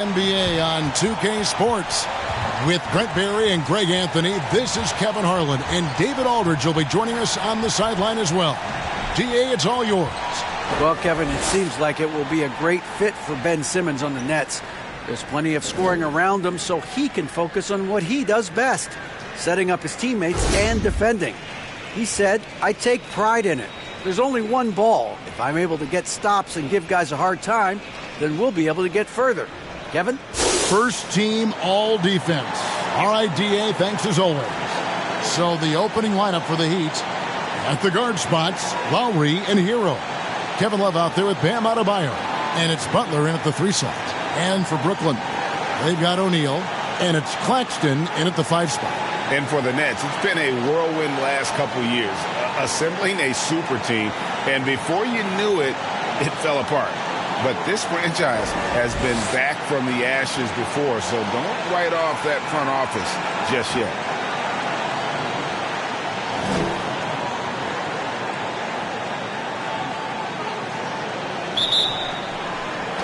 NBA on 2K Sports. With Brent Barry and Greg Anthony, this is Kevin Harlan, and David Aldridge will be joining us on the sideline as well. DA, it's all yours. Well, Kevin, it seems like it will be a great fit for Ben Simmons on the Nets. There's plenty of scoring around him so he can focus on what he does best, setting up his teammates and defending. He said, "I take pride in it. There's only one ball. If I'm able to get stops and give guys a hard time, then we'll be able to get further." Kevin? First team all defense. All right, DA, thanks as always. So the opening lineup for the Heat. At the guard spots, Lowry and Hero. Kevin Love out there with Bam Adebayo. And it's Butler in at the 3 slot. And for Brooklyn, they've got O'Neal. And it's Claxton in at the 5 spot. And for the Nets, it's been a whirlwind last couple years. Assembling a super team. And before you knew it, it fell apart. But this franchise has been back from the ashes before, so don't write off that front office just yet.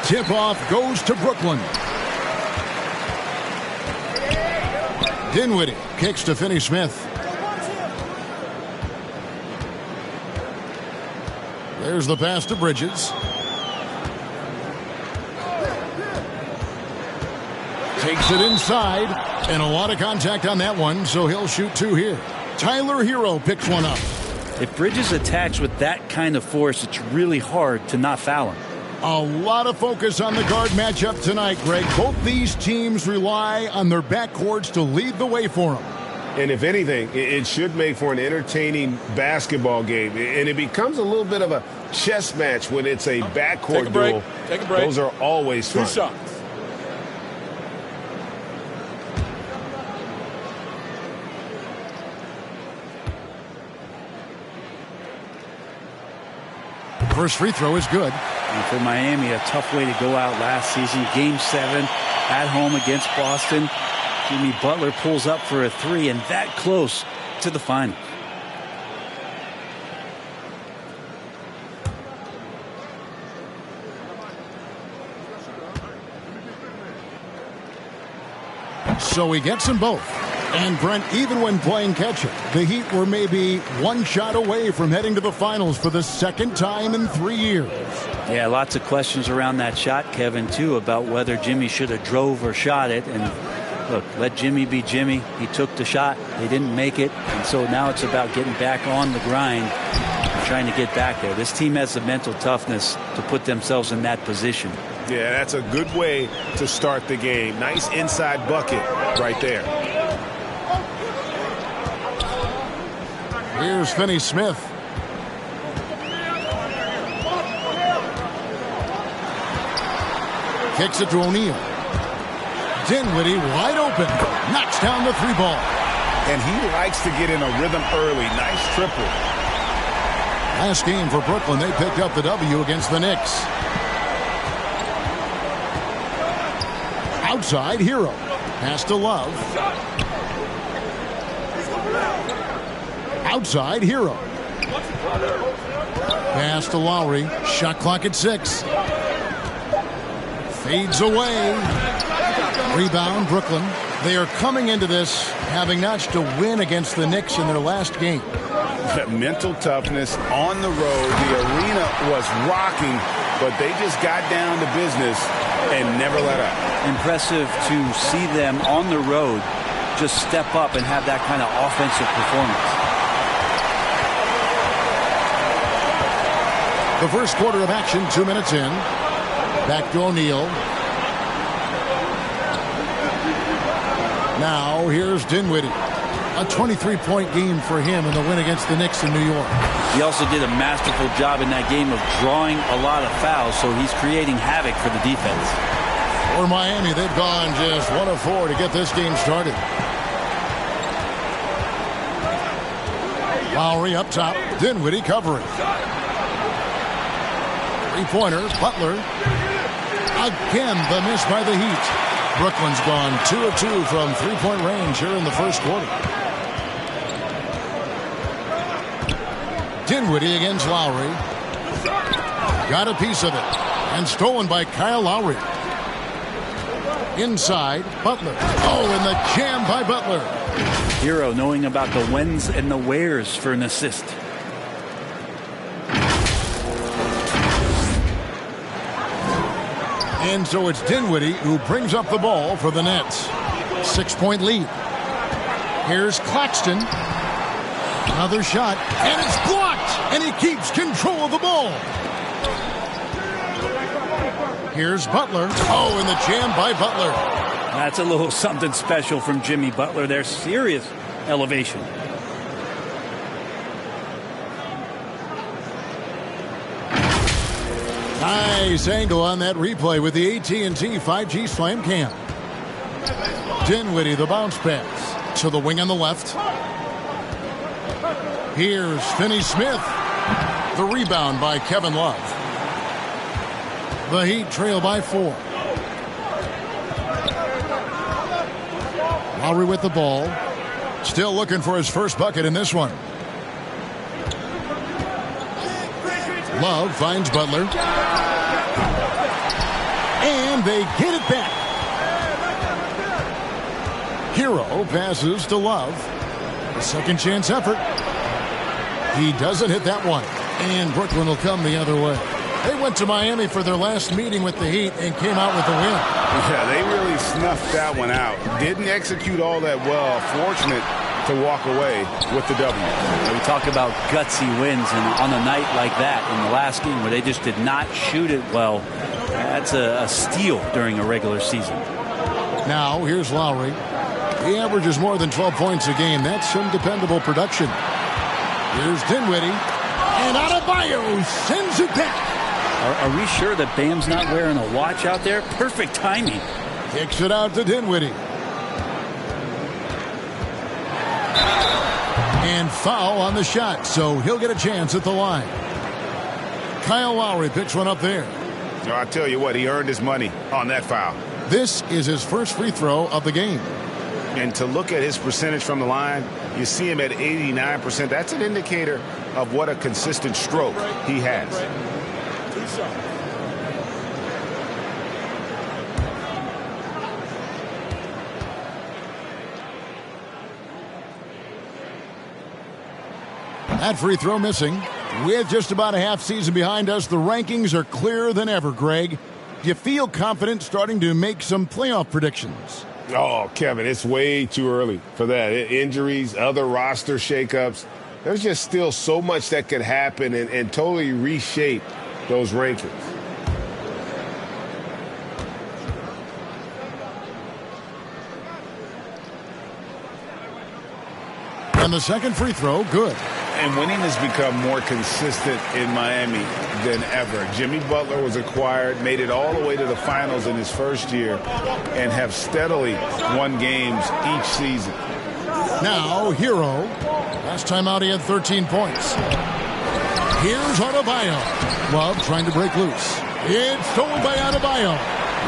Tip-off goes to Brooklyn. Dinwiddie kicks to Finney-Smith. There's the pass to Bridges. Takes it inside, and a lot of contact on that one, so he'll shoot 2 here. Tyler Hero picks one up. If Bridges attacks with that kind of force, it's really hard to not foul him. A lot of focus on the guard matchup tonight, Greg. Both these teams rely on their backcourts to lead the way for them. And if anything, it should make for an entertaining basketball game. And it becomes a little bit of a chess match when it's a backcourt duel. Take a break. Those are always fun. 2 shots. First free throw is good. And for Miami, a tough way to go out last season. Game 7 at home against Boston. Jimmy Butler pulls up for a 3 and that close to the final. So he gets them both. And Brent, even when playing catch-up, the Heat were maybe 1 shot away from heading to the finals for the 2nd time in 3 years. Yeah, lots of questions around that shot, Kevin, too, about whether Jimmy should have drove or shot it. And look, let Jimmy be Jimmy. He took the shot. They didn't make it. And so now it's about getting back on the grind and trying to get back there. This team has the mental toughness to put themselves in that position. Yeah, that's a good way to start the game. Nice inside bucket right there. Here's Finney-Smith. Kicks it to O'Neal. Dinwiddie wide open. Knocks down the 3 ball. And he likes to get in a rhythm early. Nice triple. Last game for Brooklyn, they picked up the W against the Knicks. Outside, Hero. Pass to Love. Outside, Hero. Pass to Lowry. Shot clock at 6. Fades away. Rebound, Brooklyn. They are coming into this having notched a win against the Knicks in their last game. Mental toughness on the road. The arena was rocking, but they just got down to business and never let up. Impressive to see them on the road just step up and have that kind of offensive performance. The first quarter of action, 2 minutes in. Back to O'Neal. Now here's Dinwiddie. A 23-point game for him in the win against the Knicks in New York. He also did a masterful job in that game of drawing a lot of fouls, so he's creating havoc for the defense. For Miami, they've gone just 1 of 4 to get this game started. Lowry up top. Dinwiddie covering. 3-pointer. Butler. Again, the miss by the Heat. Brooklyn's gone 2 of 2 from 3-point range here in the first quarter. Dinwiddie against Lowry. Got a piece of it. And stolen by Kyle Lowry. Inside, Butler. Oh, and the jam by Butler. Hero knowing about the whens and the wheres for an assist. And so it's Dinwiddie who brings up the ball for the Nets. 6-point lead. Here's Claxton. Another shot, and it's blocked, and he keeps control of the ball. Here's Butler. Oh, and the jam by Butler. That's a little something special from Jimmy Butler. There's serious elevation. Nice angle on that replay with the AT&T 5G Slam Cam. Dinwiddie, the bounce pass to the wing on the left. Here's Finney-Smith. The rebound by Kevin Love. The Heat trail by 4. Lowry with the ball. Still looking for his first bucket in this one. Love finds Butler. And they get it back. Hero passes to Love. A second chance effort. He doesn't hit that one. And Brooklyn will come the other way. They went to Miami for their last meeting with the Heat and came out with the win. Yeah, they really snuffed that one out. Didn't execute all that well. Fortunate to walk away with the W. We talk about gutsy wins, and on a night like that in the last game where they just did not shoot it well, that's a steal during a regular season. Now, here's Lowry. He averages more than 12 points a game. That's some dependable production. Here's Dinwiddie. And Adebayo sends it back. Are we sure that Bam's not wearing a watch out there? Perfect timing. Kicks it out to Dinwiddie. And foul on the shot, so he'll get a chance at the line. Kyle Lowry picks one up there. I tell you what, he earned his money on that foul. This is his first free throw of the game. And to look at his percentage from the line, you see him at 89%. That's an indicator of what a consistent stroke he has. That free throw missing. With just about a half season behind us, the rankings are clearer than ever, Greg. Do you feel confident starting to make some playoff predictions? Oh, Kevin, it's way too early for that. Injuries, other roster shakeups. There's just still so much that could happen and totally reshape those rankings. And the second free throw, good. And winning has become more consistent in Miami than ever. Jimmy Butler was acquired, made it all the way to the finals in his first year, and have steadily won games each season. Now, Hero. Last time out, he had 13 points. Here's Adebayo. Love trying to break loose. It's stolen by Adebayo.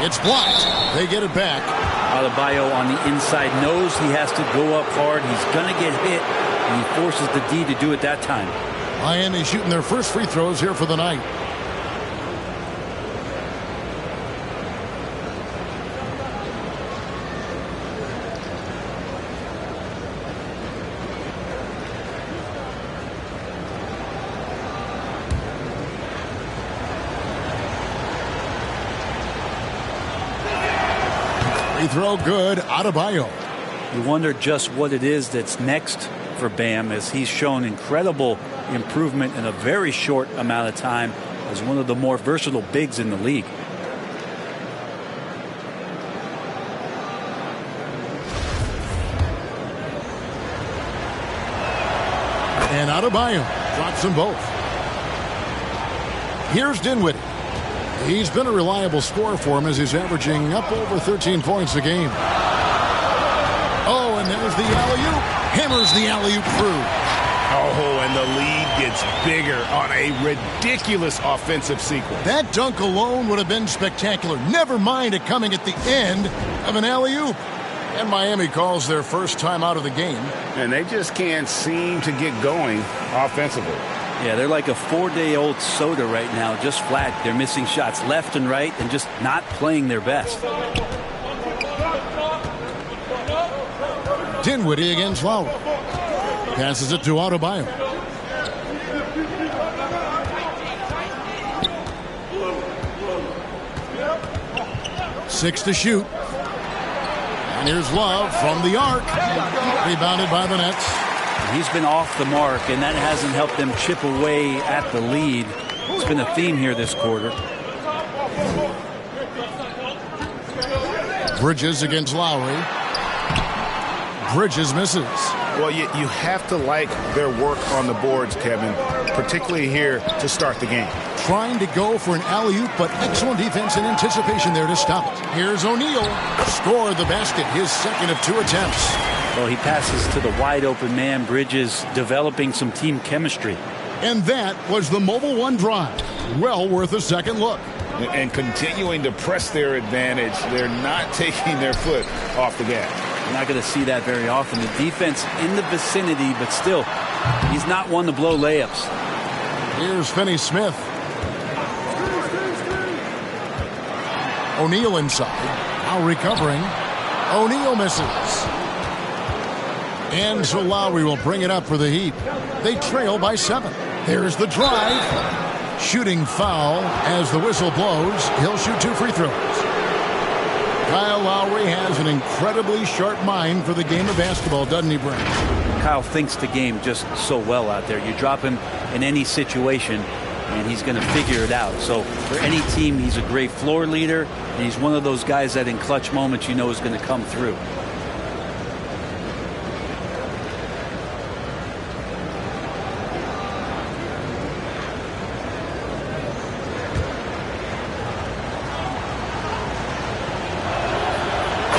It's blocked. They get it back. Adebayo on the inside knows he has to go up hard. He's going to get hit, and he forces the D to do it that time. Miami shooting their first free throws here for the night. Free throw good. Adebayo. You wonder just what it is that's next for Bam, as he's shown incredible improvement in a very short amount of time as one of the more versatile bigs in the league. And Adebayo drops them both. Here's Dinwiddie. He's been a reliable scorer for him as he's averaging up over 13 points a game. Oh, and there's the alley-oop. Hammers the alley-oop through. Oh, and the lead gets bigger on a ridiculous offensive sequence. That dunk alone would have been spectacular. Never mind it coming at the end of an alley-oop. And Miami calls their first time out of the game. And they just can't seem to get going offensively. Yeah, they're like a 4-day-old soda right now, just flat. They're missing shots left and right and just not playing their best. Dinwiddie against Lowry. Passes it to Adebayo. Six to shoot. And here's Love from the arc. Rebounded by the Nets. He's been off the mark, and that hasn't helped them chip away at the lead. It's been a theme here this quarter. Bridges against Lowry. Bridges misses. Well, you have to like their work on the boards, Kevin, particularly here to start the game. Trying to go for an alley-oop, but excellent defense and anticipation there to stop it. Here's O'Neal. Scored the basket, his second of 2 attempts. Well, he passes to the wide-open man. Bridges developing some team chemistry. And that was the Mobile One drive. Well worth a second look. And continuing to press their advantage. They're not taking their foot off the gas. You're not going to see that very often. The defense in the vicinity, but still, he's not one to blow layups. Here's Finney-Smith. O'Neal inside. Now recovering. O'Neal misses. And so Lowry will bring it up for the Heat. They trail by 7. There's the drive. Shooting foul as the whistle blows. He'll shoot 2 free throws. Kyle Lowry has an incredibly sharp mind for the game of basketball, doesn't he, Brent? Kyle thinks the game just so well out there. You drop him in any situation, and he's going to figure it out. So for any team, he's a great floor leader, and he's one of those guys that in clutch moments you know is going to come through.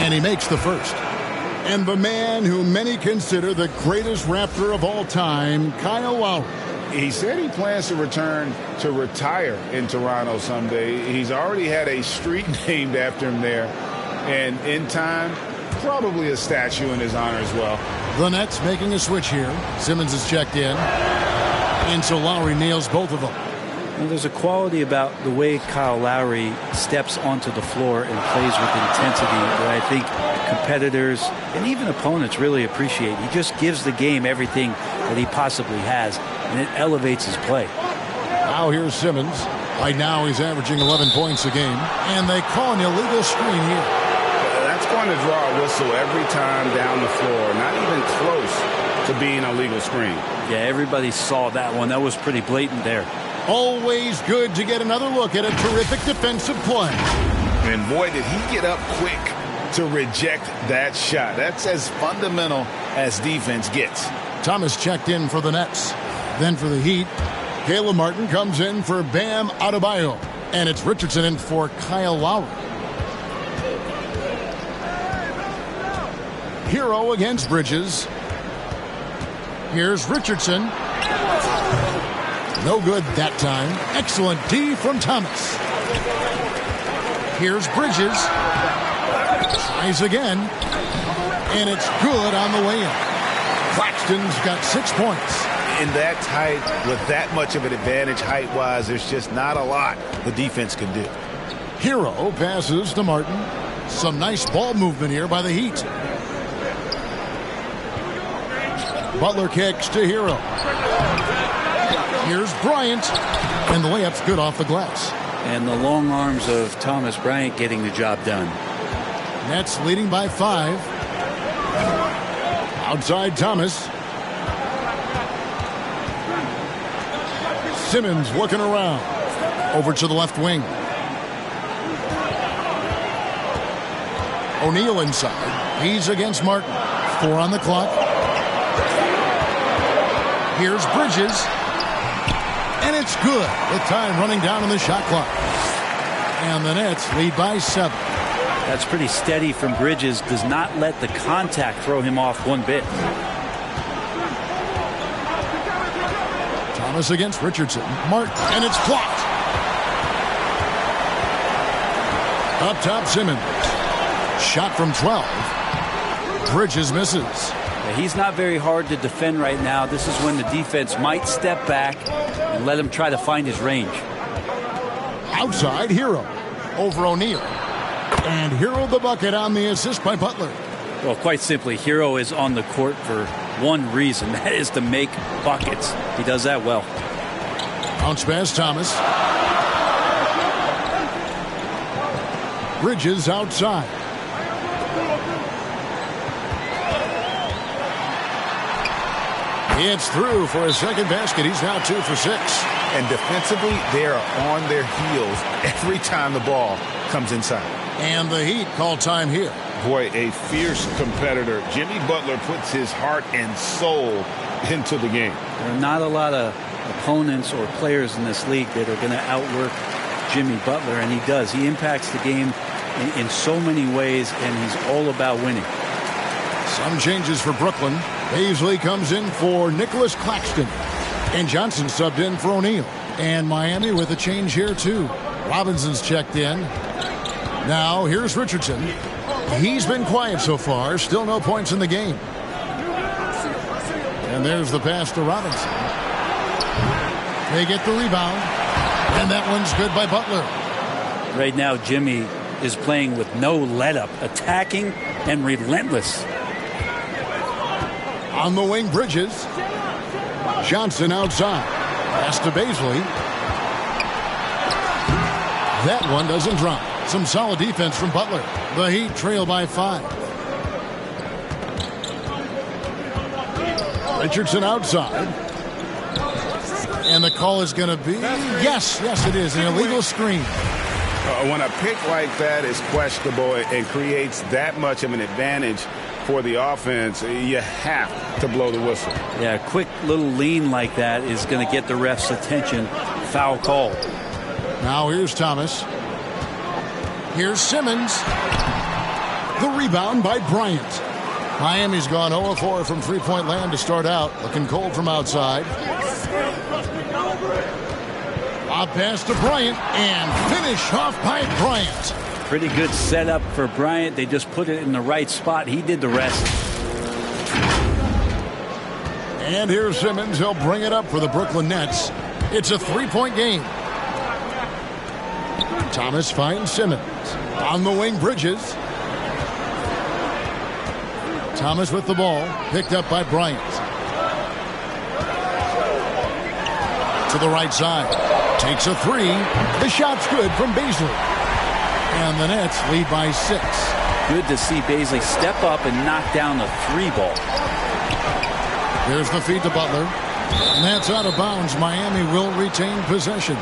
And he makes the first. And the man who many consider the greatest Raptor of all time, Kyle Lowry. He said he plans to return to retire in Toronto someday. He's already had a street named after him there. And in time, probably a statue in his honor as well. The Nets making a switch here. Simmons is checked in. And so Lowry nails both of them. Well, there's a quality about the way Kyle Lowry steps onto the floor and plays with intensity that I think competitors and even opponents really appreciate. He just gives the game everything that he possibly has, and it elevates his play. Now here's Simmons. Right now he's averaging 11 points a game, and they call an illegal screen here. That's going to draw a whistle every time down the floor. Not even close to being a legal screen. Yeah, everybody saw that one. That was pretty blatant there. Always good to get another look at a terrific defensive play. And boy, did he get up quick to reject that shot. That's as fundamental as defense gets. Thomas checked in for the Nets. Then for the Heat, Caleb Martin comes in for Bam Adebayo. And it's Richardson in for Kyle Lowry. Hero against Bridges. Here's Richardson. No good that time. Excellent D from Thomas. Here's Bridges. Tries again. And it's good on the way in. Claxton's got 6 points. In that tight, with that much of an advantage height-wise, there's just not a lot the defense can do. Hero passes to Martin. Some nice ball movement here by the Heat. Butler kicks to Hero. Here's Bryant, and the layup's good off the glass. And the long arms of Thomas Bryant getting the job done. Nets leading by 5. Outside Thomas. Simmons looking around. Over to the left wing. O'Neal inside. He's against Martin. 4 on the clock. Here's Bridges. And it's good with time running down on the shot clock. And the Nets lead by 7. That's pretty steady from Bridges. Does not let the contact throw him off one bit. Thomas against Richardson. Martin, and it's blocked. Up top, Simmons. Shot from 12. Bridges misses. Yeah, he's not very hard to defend right now. This is when the defense might step back and let him try to find his range. Outside, Hero over O'Neal. And Hero the bucket on the assist by Butler. Well, quite simply, Hero is on the court for one reason. That is to make buckets. He does that well. Bounce pass, Thomas. Bridges outside. It's through for his second basket. He's now 2 for 6. And defensively, they are on their heels every time the ball comes inside. And the Heat call time here. Boy, a fierce competitor. Jimmy Butler puts his heart and soul into the game. There are not a lot of opponents or players in this league that are going to outwork Jimmy Butler, and he does. He impacts the game in so many ways, and he's all about winning. Some changes for Brooklyn. Paisley comes in for Nicholas Claxton. And Johnson subbed in for O'Neal. And Miami with a change here, too. Robinson's checked in. Now, here's Richardson. He's been quiet so far. Still no points in the game. And there's the pass to Robinson. They get the rebound. And that one's good by Butler. Right now, Jimmy is playing with no let-up, attacking and relentless. On the wing, Bridges. Johnson outside. Pass to Paisley. That one doesn't drop. Some solid defense from Butler. The Heat trail by 5. Richardson outside. And the call is going to be, yes, it is, an illegal screen. When a pick like that is questionable and creates that much of an advantage for the offense, you have to blow the whistle. Yeah, a quick little lean like that is going to get the ref's attention. Foul call. Now here's Thomas. Here's Simmons. The rebound by Bryant. Miami's gone 0-4 from three-point land to start out. Looking cold from outside. A pass to Bryant and finish off by Bryant. Pretty good setup for Bryant. They just put it in the right spot. He did the rest. And here's Simmons. He'll bring it up for the Brooklyn Nets. It's a three-point game. Thomas finds Simmons. On the wing, Bridges. Thomas with the ball. Picked up by Bryant. To the right side. Takes a three. The shot's good from Paisley. And the Nets lead by 6. Good to see Paisley step up and knock down the 3-ball. There's the feed to Butler. And that's out of bounds. Miami will retain possession.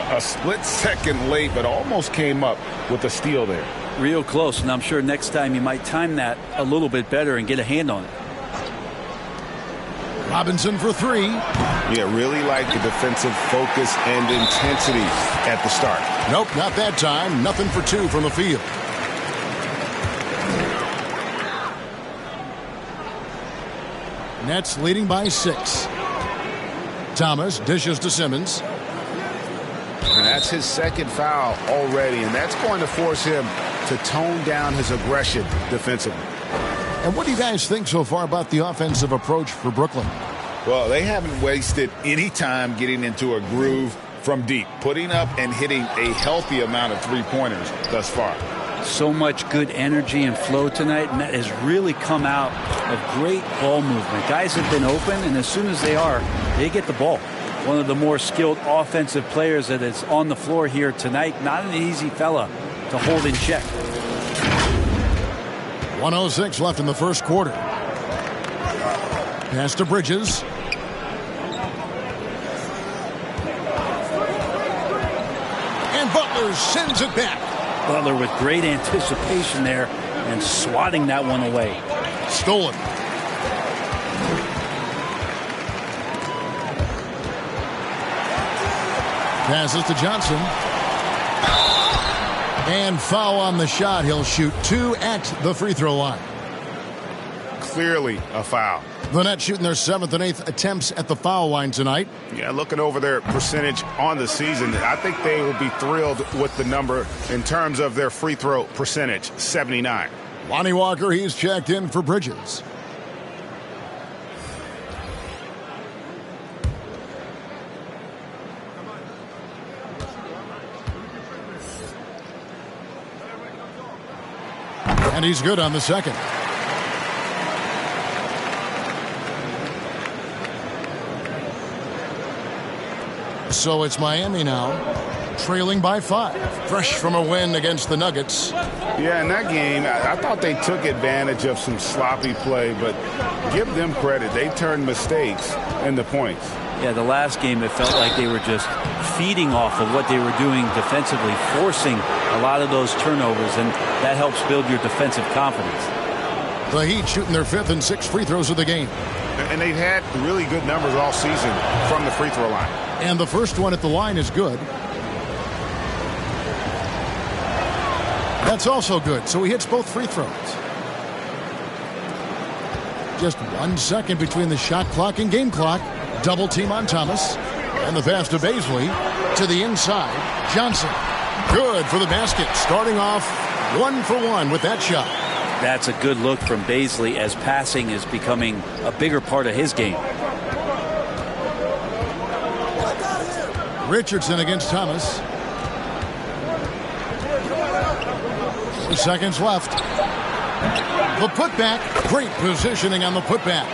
A split second late, but almost came up with a steal there. Real close, and I'm sure next time you might time that a little bit better and get a hand on it. Robinson for 3. Yeah, really like the defensive focus and intensity at the start. Nope, not that time. Nothing for 2 from the field. Nets leading by 6. Thomas dishes to Simmons. And that's his second foul already, and that's going to force him to tone down his aggression defensively. And what do you guys think so far about the offensive approach for Brooklyn? Well, they haven't wasted any time getting into a groove from deep, putting up and hitting a healthy amount of three-pointers thus far. So much good energy and flow tonight, and that has really come out of great ball movement. Guys have been open, and as soon as they are, they get the ball. One of the more skilled offensive players that is on the floor here tonight. Not an easy fella to hold in check. 1:06 left in the first quarter. Pass to Bridges. And Butler sends it back. Butler with great anticipation there and swatting that one away. Stolen. Passes to Johnson. And foul on the shot. He'll shoot 2 at the free throw line. Clearly a foul. The Nets shooting their 7th and 8th attempts at the foul line tonight. Yeah, looking over their percentage on the season, I think they will be thrilled with the number in terms of their free throw percentage, 79. Lonnie Walker, he's checked in for Bridges. And he's good on the second. So it's Miami now, trailing by 5. Fresh from a win against the Nuggets. Yeah, in that game, I thought they took advantage of some sloppy play, but give them credit. They turned mistakes into points. Yeah, the last game, it felt like they were just feeding off of what they were doing defensively, forcing a lot of those turnovers, and that helps build your defensive confidence. The Heat shooting their 5th and 6th free throws of the game. And they've had really good numbers all season from the free throw line. And the first one at the line is good. That's also good, so he hits both free throws. Just 1 second between the shot clock and game clock. Double team on Thomas. And the pass to Bazley to the inside. Johnson. Good for the basket. Starting off 1 for 1 with that shot. That's a good look from Bazley as passing is becoming a bigger part of his game. Richardson against Thomas. 2 seconds left. The putback. Great positioning on the putback.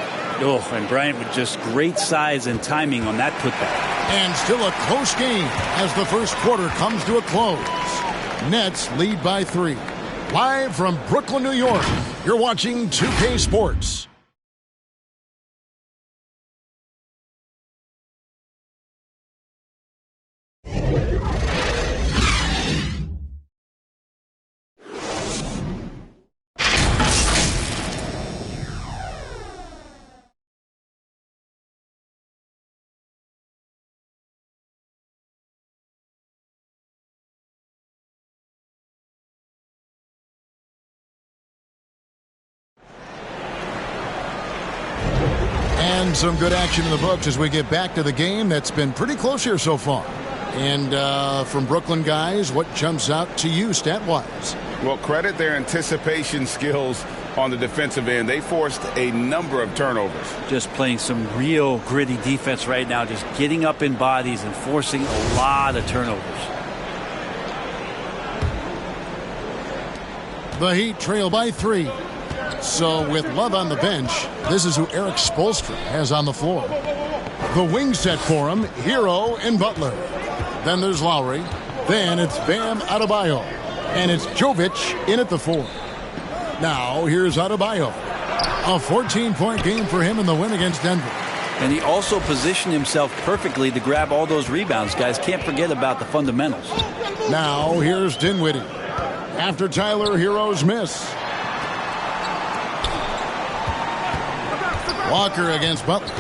Oh, and Bryant with just great size and timing on that putback. And still a close game as the first quarter comes to a close. Nets lead by 3. Live from Brooklyn, New York, you're watching 2K Sports. And some good action in the books as we get back to the game that's been pretty close here so far. And from Brooklyn guys, what jumps out to you stat-wise? Well, credit their anticipation skills on the defensive end. They forced a number of turnovers. Just playing some real gritty defense right now, just getting up in bodies and forcing a lot of turnovers. The Heat trail by 3. So with Love on the bench, this is who Eric Spoelstra has on the floor. The wing set for him, Hero and Butler. Then there's Lowry. Then it's Bam Adebayo. And it's Jovic in at the 4. Now here's Adebayo. A 14-point game for him in the win against Denver. And he also positioned himself perfectly to grab all those rebounds. Guys, can't forget about the fundamentals. Now here's Dinwiddie. After Tyler Hero's miss. Walker against Butler.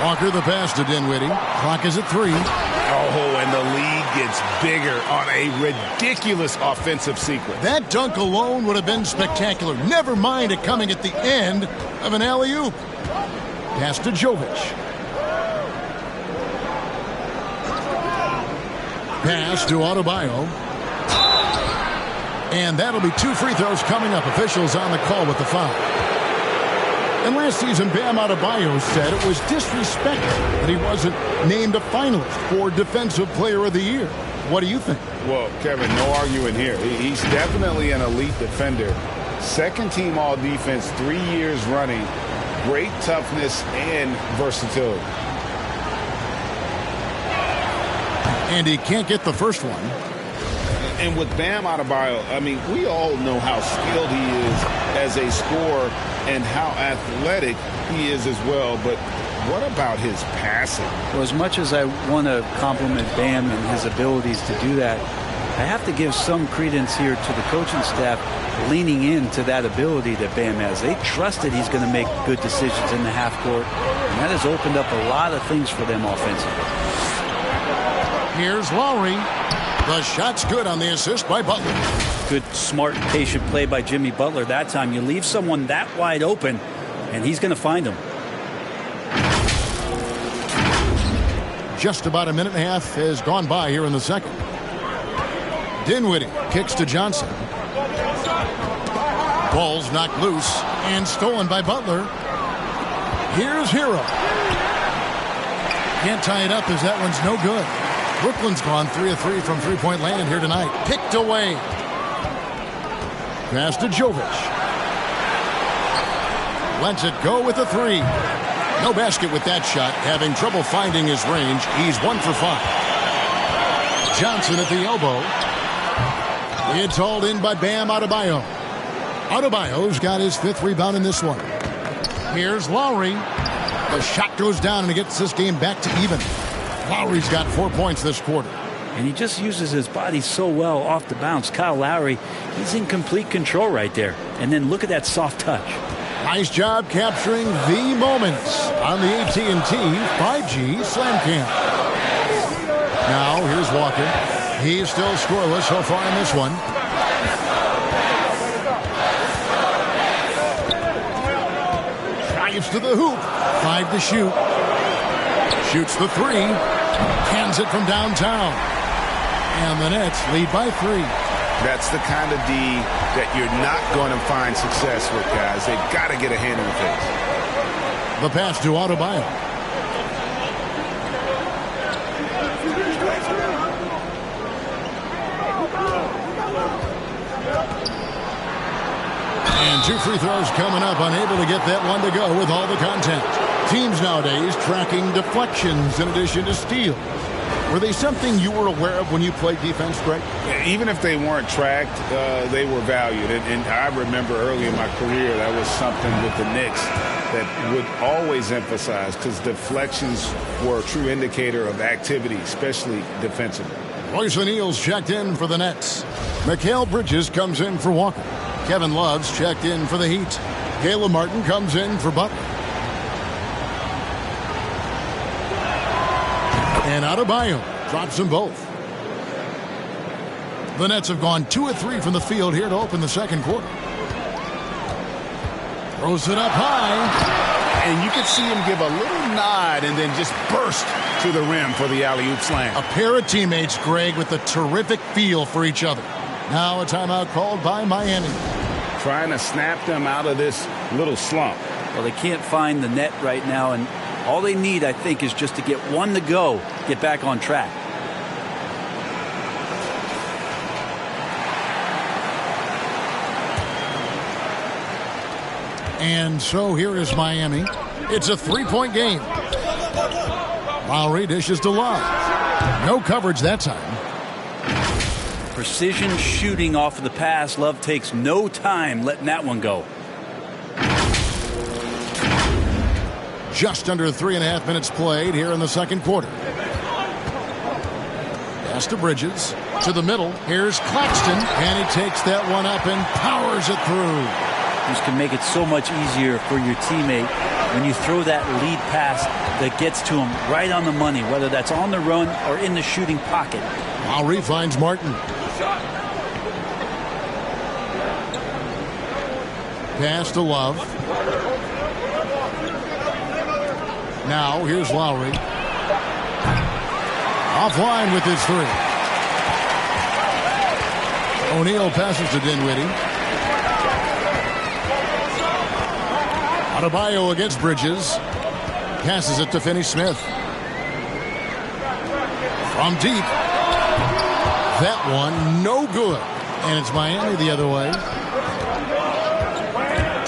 Walker the pass to Dinwiddie. Clock is at 3. Oh, and the lead gets bigger on a ridiculous offensive sequence. That dunk alone would have been spectacular. Never mind it coming at the end of an alley-oop. Pass to Jovic. Pass to Adebayo. And that'll be 2 free throws coming up. Officials on the call with the foul. And last season, Bam Adebayo said it was disrespect that he wasn't named a finalist for Defensive Player of the Year. What do you think? Well, Kevin, no arguing here. He's definitely an elite defender. Second team all defense 3 years running. Great toughness and versatility. And he can't get the first one. And with Bam Adebayo, I mean, we all know how skilled he is as a scorer and how athletic he is as well. But what about his passing? Well, as much as I want to compliment Bam and his abilities to do that, I have to give some credence here to the coaching staff leaning into that ability that Bam has. They trusted he's going to make good decisions in the half court, and that has opened up a lot of things for them offensively. Here's Lowry. The shot's good on the assist by Butler. Good, smart, patient play by Jimmy Butler that time. You leave someone that wide open, and he's going to find him. Just about a minute and a half has gone by here in the second. Dinwiddie kicks to Johnson. Ball's knocked loose and stolen by Butler. Here's Hero. Can't tie it up as that one's no good. Brooklyn's gone 3 of 3 from three-point land here tonight. Picked away. Pass to Jovic. Lets it go with a 3. No basket with that shot, having trouble finding his range. He's 1 for 5. Johnson at the elbow. It's hauled in by Bam Adebayo. Adebayo's got his 5th rebound in this one. Here's Lowry. The shot goes down and it gets this game back to even. Lowry's got 4 points this quarter. And he just uses his body so well off the bounce. Kyle Lowry, he's in complete control right there. And then look at that soft touch. Nice job capturing the moments on the AT&T 5G Slam Cam. Now here's Walker. He's still scoreless so far in this one. Drives to the hoop. 5 to shoot. Shoots the 3. Cans it from downtown. And the Nets lead by 3. That's the kind of D that you're not going to find success with, guys. They've got to get a hand in the face. The pass to Adebayo. And 2 free throws coming up, unable to get that one to go with all the contact. Teams nowadays tracking deflections in addition to steals. Were they something you were aware of when you played defense, Greg? Even if they weren't tracked, they were valued. And I remember early in my career, that was something with the Knicks that would always emphasize, because deflections were a true indicator of activity, especially defensively. Royce O'Neal's checked in for the Nets. Mikal Bridges comes in for Walker. Kevin Love's checked in for the Heat. Caleb Martin comes in for Butler. And Adebayo drops them both. The Nets have gone 2 of 3 from the field here to open the second quarter. Throws it up high. And you could see him give a little nod and then just burst to the rim for the alley-oop slam. A pair of teammates, Greg, with a terrific feel for each other. Now a timeout called by Miami. Trying to snap them out of this little slump. Well, they can't find the net right now, and all they need, I think, is just to get one to go, get back on track. And so here is Miami. It's a 3-point game. Lowry dishes to Love. No coverage that time. Precision shooting off of the pass. Love takes no time letting that one go. Just under 3.5 minutes played here in the second quarter. Pass to Bridges. To the middle. Here's Claxton. And he takes that one up and powers it through. This can make it so much easier for your teammate when you throw that lead pass that gets to him right on the money, whether that's on the run or in the shooting pocket. Lowry finds Martin. Pass to Love. Now here's Lowry. Offline with his 3. O'Neal passes to Dinwiddie. Adebayo against Bridges. Passes it to Finney-Smith. From deep. That one, no good. And it's Miami the other way.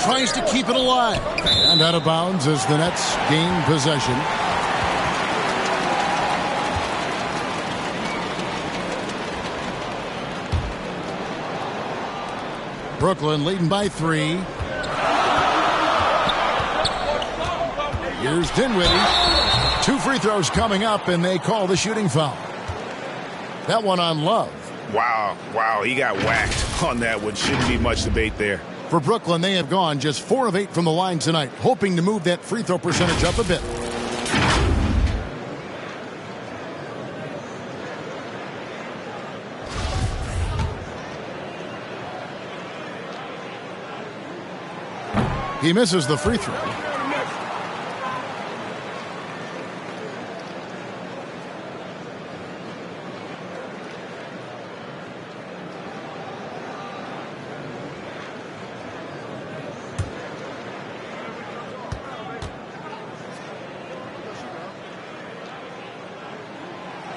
Tries to keep it alive. And out of bounds as the Nets gain possession. Brooklyn leading by 3. Here's Dinwiddie. 2 free throws coming up, and they call the shooting foul. That one on Love. Wow, he got whacked on that one. Shouldn't be much debate there. For Brooklyn, they have gone just 4 of 8 from the line tonight, hoping to move that free throw percentage up a bit. He misses the free throw.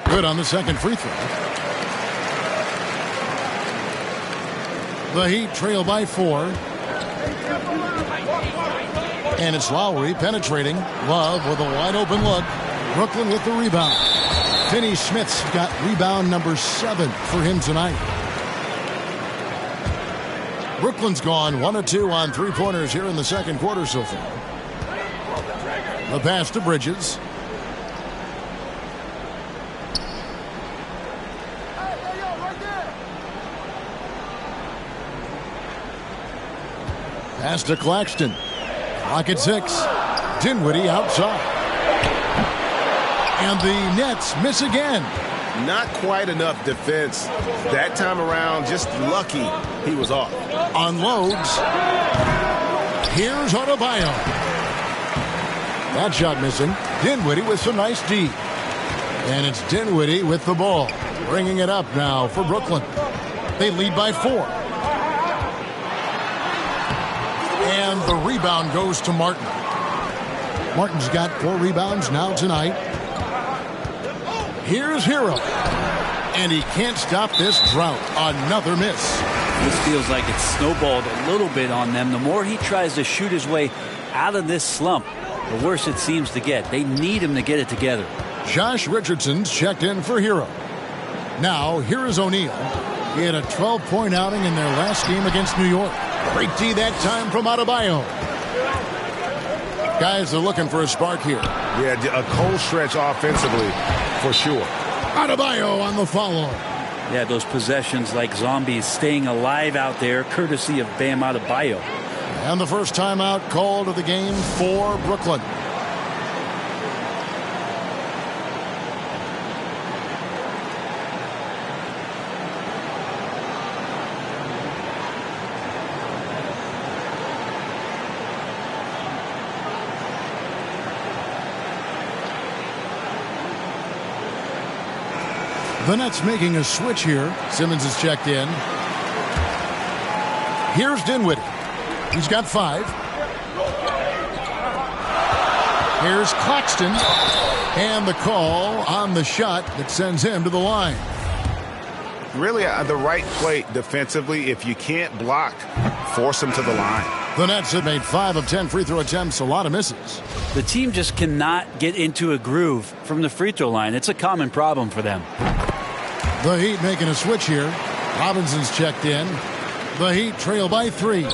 Good on the second free throw. The Heat trail by 4. And it's Lowry penetrating. Love with a wide open look. Brooklyn with the rebound. Finney Smith's got rebound number 7 for him tonight. Brooklyn's gone 1 of 2 on three-pointers here in the second quarter so far. The pass to Bridges. Pass to Claxton. Clock at 6. Dinwiddie outside. And the Nets miss again. Not quite enough defense. That time around, just lucky he was off. Unloads. Here's Adebayo. That shot missing. Dinwiddie with some nice D. And it's Dinwiddie with the ball. Bringing it up now for Brooklyn. They lead by 4. And the rebound goes to Martin. Martin's got 4 rebounds now tonight. Here's Hero. And he can't stop this drought. Another miss. This feels like it's snowballed a little bit on them. The more he tries to shoot his way out of this slump, the worse it seems to get. They need him to get it together. Josh Richardson's checked in for Hero. Now, here is O'Neal. He had a 12-point outing in their last game against New York. Great D that time from Adebayo. Guys are looking for a spark here. Yeah, a cold stretch offensively, for sure. Adebayo on the follow. Yeah, those possessions like zombies staying alive out there, courtesy of Bam Adebayo. And the first timeout called of the game for Brooklyn. The Nets making a switch here. Simmons is checked in. Here's Dinwiddie. He's got 5. Here's Claxton. And the call on the shot that sends him to the line. Really the right play defensively. If you can't block, force him to the line. The Nets have made 5 of 10 free throw attempts. A lot of misses. The team just cannot get into a groove from the free throw line. It's a common problem for them. The Heat making a switch here. Robinson's checked in. The Heat trail by 3.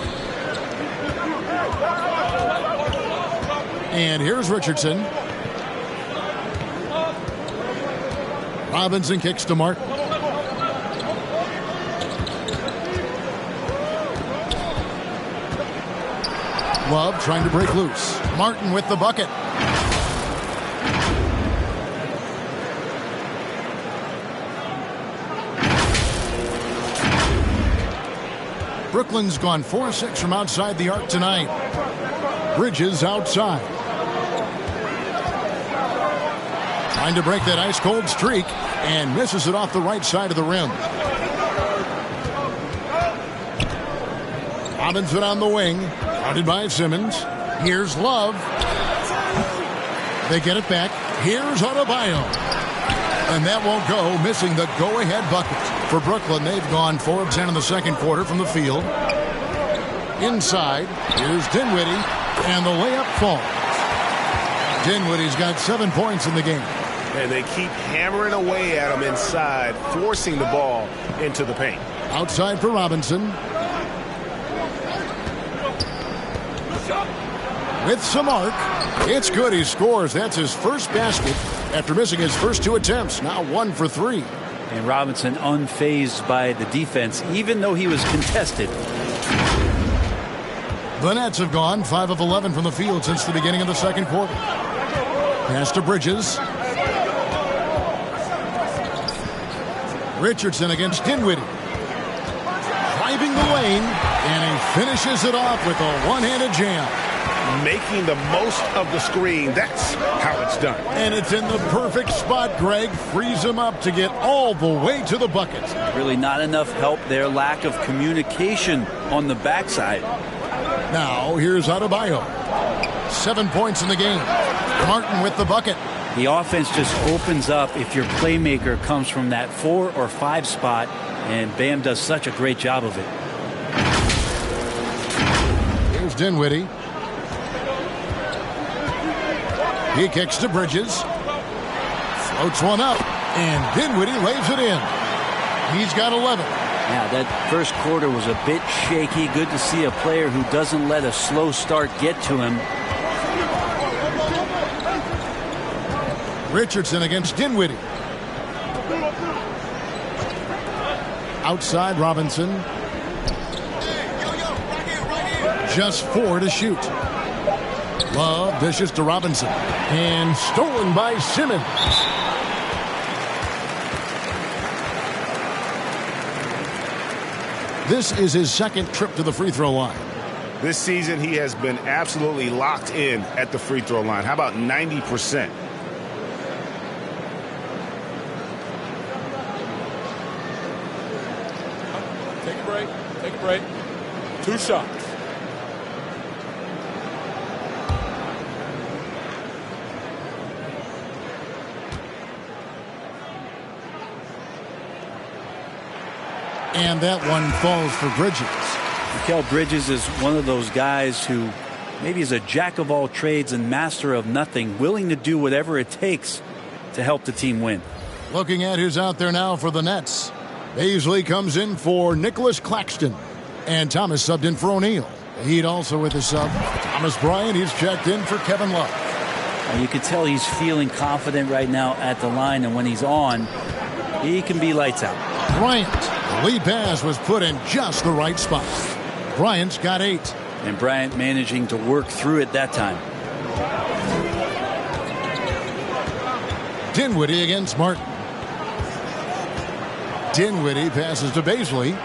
And here's Richardson. Robinson kicks to Martin. Love trying to break loose. Martin with the bucket. Brooklyn's gone 4-6 from outside the arc tonight. Bridges outside. Trying to break that ice-cold streak and misses it off the right side of the rim. Robinson on the wing. Guarded by Simmons. Here's Love. They get it back. Here's Adebayo. And that won't go, missing the go-ahead bucket. For Brooklyn, they've gone 4 of 10 in the second quarter from the field. Inside, here's Dinwiddie, and the layup falls. Dinwiddie's got 7 points in the game. And they keep hammering away at him inside, forcing the ball into the paint. Outside for Robinson. With some arc. It's good. He scores. That's his first basket after missing his first 2 attempts. Now 1 for 3. And Robinson unfazed by the defense, even though he was contested. The Nets have gone 5 of 11 from the field since the beginning of the second quarter. Pass to Bridges. Richardson against Dinwiddie. Driving the lane, and he finishes it off with a one-handed jam. Making the most of the screen. That's how it's done. And it's in the perfect spot. Greg frees him up to get all the way to the bucket. Really not enough help there. Lack of communication on the backside. Now here's Adebayo. 7 points in the game. Martin with the bucket. The offense just opens up if your playmaker comes from that 4 or 5 spot, and Bam does such a great job of it. Here's Dinwiddie. He kicks to Bridges. Floats one up. And Dinwiddie lays it in. He's got 11. Yeah, that first quarter was a bit shaky. Good to see a player who doesn't let a slow start get to him. Richardson against Dinwiddie. Outside Robinson. Just 4 to shoot. Love dishes to Robinson. And stolen by Simmons. This is his second trip to the free throw line. This season, he has been absolutely locked in at the free throw line. How about 90%? Take a break. Take a break. 2 shots. And that one falls for Bridges. Mikal Bridges is one of those guys who maybe is a jack of all trades and master of nothing, willing to do whatever it takes to help the team win. Looking at who's out there now for the Nets. Baisley comes in for Nicholas Claxton. And Thomas subbed in for O'Neal. Heat also with a sub. Thomas Bryant, he's checked in for Kevin Love. And you can tell he's feeling confident right now at the line, and when he's on, he can be lights out. Bryant, the lead pass was put in just the right spot. Bryant's got 8. And Bryant managing to work through it that time. Dinwiddie against Martin. Dinwiddie passes to Baisley.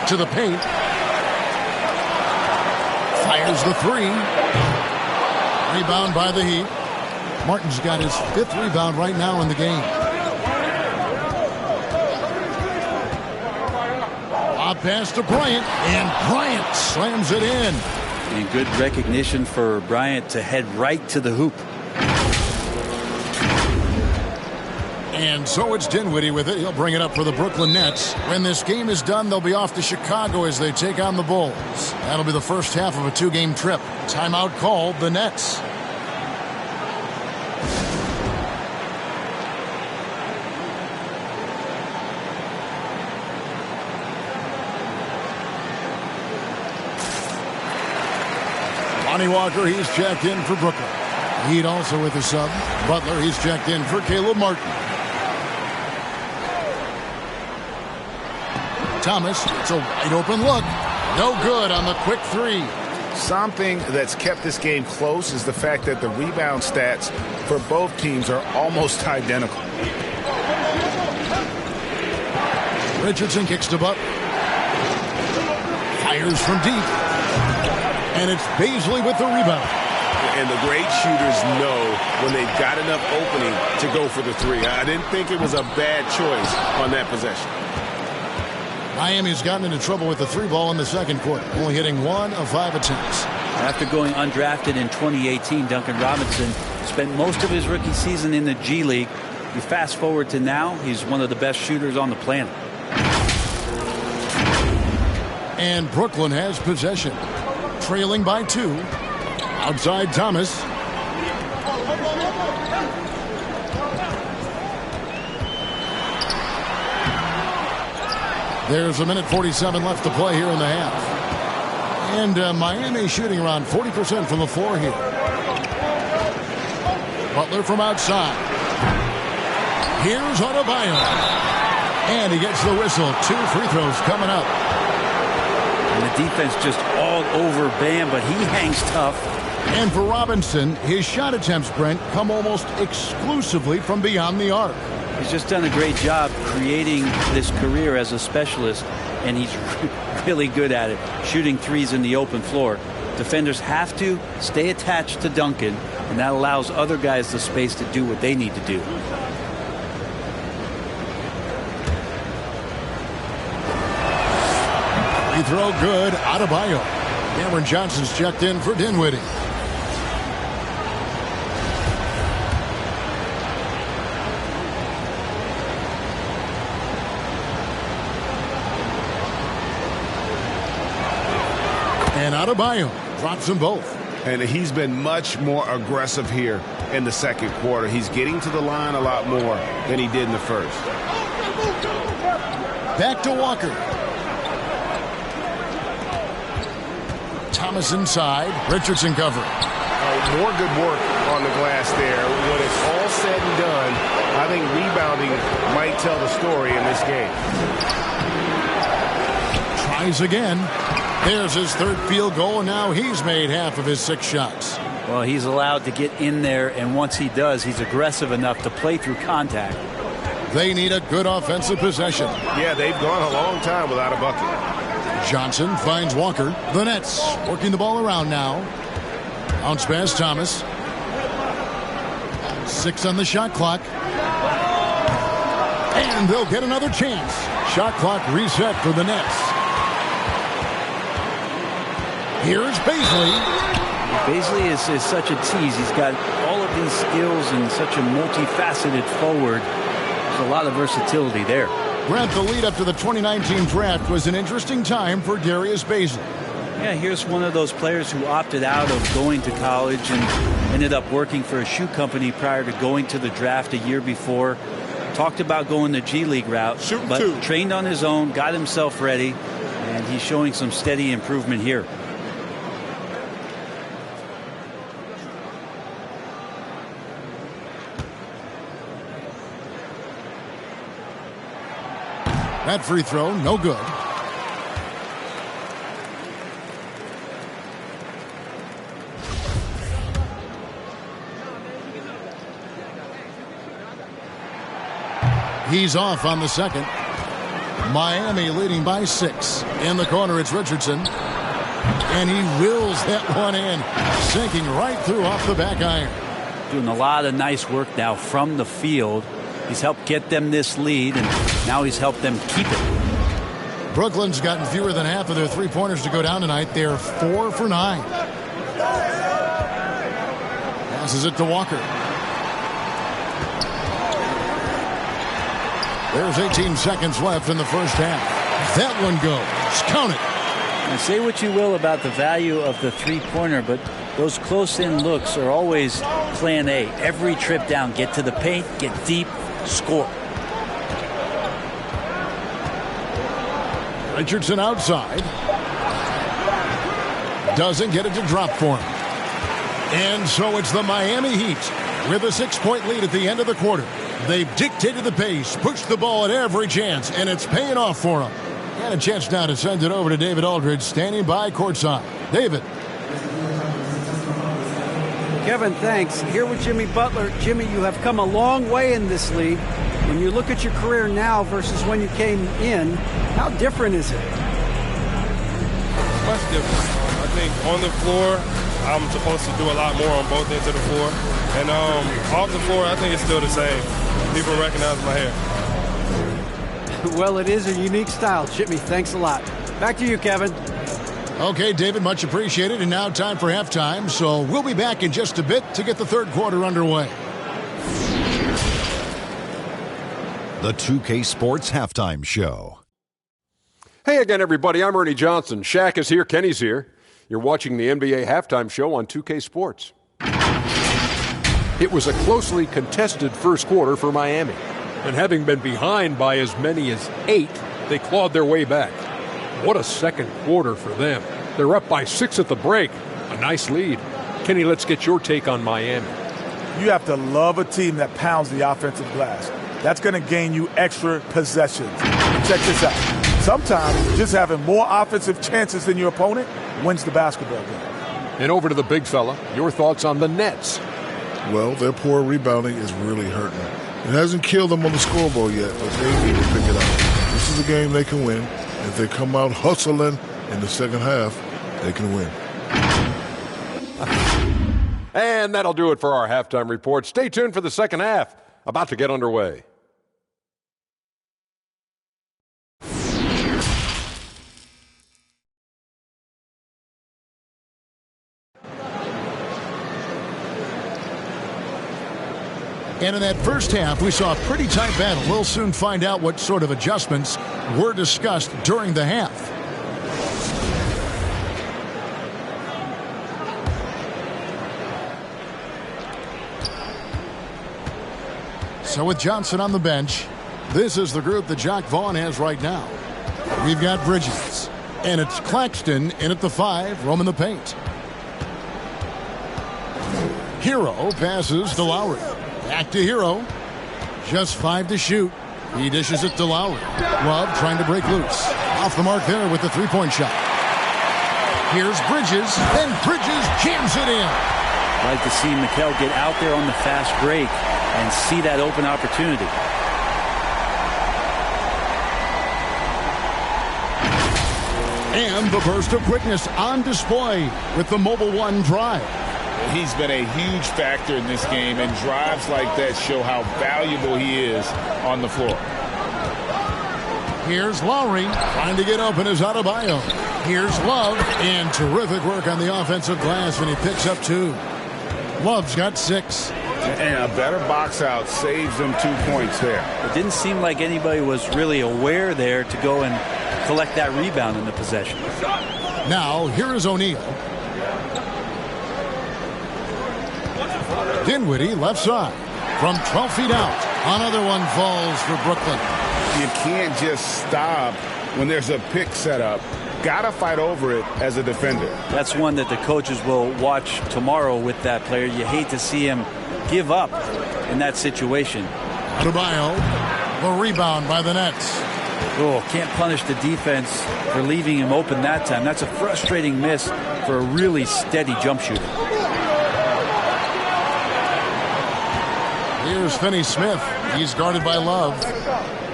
To the paint. Fires the 3. Rebound by the Heat. Martin's got his 5th rebound right now in the game. A pass to Bryant, and Bryant slams it in. And good recognition for Bryant to head right to the hoop. And so it's Dinwiddie with it. He'll bring it up for the Brooklyn Nets. When this game is done, they'll be off to Chicago as they take on the Bulls. That'll be the first half of a 2-game trip. Timeout called the Nets. Lonnie Walker, he's checked in for Brooklyn. Heat also with a sub. Butler, he's checked in for Caleb Martin. Thomas, it's a wide open look. No good on the quick 3. Something that's kept this game close is the fact that the rebound stats for both teams are almost identical. Richardson kicks to Butler. Fires from deep. And it's Baisley with the rebound. And the great shooters know when they've got enough opening to go for the 3. I didn't think it was a bad choice on that possession. Miami's gotten into trouble with the 3 ball in the second quarter, only hitting 1 of 5 attempts. After going undrafted in 2018, Duncan Robinson spent most of his rookie season in the G League. You fast forward to now, he's one of the best shooters on the planet. And Brooklyn has possession, trailing by 2. Outside Thomas. There's a minute 47 left to play here in the half. And Miami shooting around 40% from the floor here. Butler from outside. Here's Adebayo. And he gets the whistle. 2 free throws coming up. And the defense just all over Bam, but he hangs tough. And for Robinson, his shot attempts, Brent, come almost exclusively from beyond the arc. He's just done a great job creating this career as a specialist, and he's really good at it, shooting threes in the open floor. Defenders have to stay attached to Duncan, and that allows other guys the space to do what they need to do. Free throw good, Adebayo. Cameron Johnson's checked in for Dinwiddie. And Adebayo drops them both. And he's been much more aggressive here in the second quarter. He's getting to the line a lot more than he did in the first. Back to Walker. Thomas inside. Richardson covering. More good work on the glass there. When it's all said and done, I think rebounding might tell the story in this game. Tries again. There's his third field goal, and now he's made half of his 6 shots. Well, he's allowed to get in there, and once he does, he's aggressive enough to play through contact. They need a good offensive possession. Yeah, they've gone a long time without a bucket. Johnson finds Walker. The Nets working the ball around now. Bounce pass Thomas. 6 on the shot clock. And they'll get another chance. Shot clock reset for the Nets. Here's Bazley. Bazley is such a tease. He's got all of these skills and such a multifaceted forward. There's a lot of versatility there. Brent, the lead up to the 2019 draft was an interesting time for Darius Bazley. Yeah, here's one of those players who opted out of going to college and ended up working for a shoe company prior to going to the draft a year before. Talked about going the G League route, but trained on his own, got himself ready, and he's showing some steady improvement here. That free throw, no good. He's off on the second. Miami leading by 6. In the corner, it's Richardson. And he wills that one in, sinking right through off the back iron. Doing a lot of nice work now from the field. He's helped get them this lead, and now he's helped them keep it. Brooklyn's gotten fewer than half of their three-pointers to go down tonight. They're 4 for 9. Passes it to Walker. There's 18 seconds left in the first half. That one goes. Count it. Now, say what you will about the value of the three-pointer, but those close-in looks are always plan A. Every trip down, get to the paint, get deep, score. Richardson outside. Doesn't get it to drop for him. And so it's the Miami Heat with a 6-point lead at the end of the quarter. They've dictated the pace, pushed the ball at every chance, and it's paying off for them. And a chance now to send it over to David Aldridge, standing by courtside. David. Kevin, thanks. Here with Jimmy Butler. Jimmy, you have come a long way in this league. When you look at your career now versus when you came in, how different is it? Much different. I think on the floor, I'm supposed to do a lot more on both ends of the floor. And off the floor, I think it's still the same. People recognize my hair. Well, it is a unique style, Jimmy. Thanks a lot. Back to you, Kevin. Okay, David, much appreciated. And now time for halftime. So we'll be back in just a bit to get the third quarter underway. The 2K Sports Halftime Show. Hey again, everybody. I'm Ernie Johnson. Shaq is here. Kenny's here. You're watching the NBA Halftime Show on 2K Sports. It was a closely contested first quarter for Miami. And having been behind by as many as 8, they clawed their way back. What a second quarter for them. They're up by 6 at the break. A nice lead. Kenny, let's get your take on Miami. You have to love a team that pounds the offensive glass. That's going to gain you extra possessions. Check this out. Sometimes just having more offensive chances than your opponent wins the basketball game. And over to the big fella. Your thoughts on the Nets? Well, their poor rebounding is really hurting. It hasn't killed them on the scoreboard yet, but they need to pick it up. This is a game they can win. If they come out hustling in the second half, they can win. And that'll do it for our halftime report. Stay tuned for the second half. About to get underway. And in that first half, we saw a pretty tight battle. We'll soon find out what sort of adjustments were discussed during the half. So with Johnson on the bench, this is the group that Jacque Vaughn has right now. We've got Bridges, and it's Claxton in at the 5, roaming the paint. Hero passes to Lowry. Back to Hero. Just 5 to shoot. He dishes it to Lowry. Love trying to break loose. Off the mark there with the three-point shot. Here's Bridges, and Bridges jams it in. I'd like to see Mikal get out there on the fast break and see that open opportunity. And the burst of quickness on display with the Mobile One drive. He's been a huge factor in this game, and drives like that show how valuable he is on the floor. Here's Lowry trying to get open as Adebayo. Here's Love, and terrific work on the offensive glass, and he picks up 2. Love's got 6. And a better box out saves them 2 points there. It didn't seem like anybody was really aware there to go and collect that rebound in the possession. Now, here is O'Neal. Dinwiddie left side from 12 feet out. Another one falls for Brooklyn. You can't just stop when there's a pick set up. Gotta fight over it as a defender. That's one that the coaches will watch tomorrow with that player. You hate to see him give up in that situation. Adebayo, the rebound by the Nets. Oh, can't punish the defense for leaving him open that time. That's a frustrating miss for a really steady jump shooter. Here's Finney-Smith. He's guarded by Love.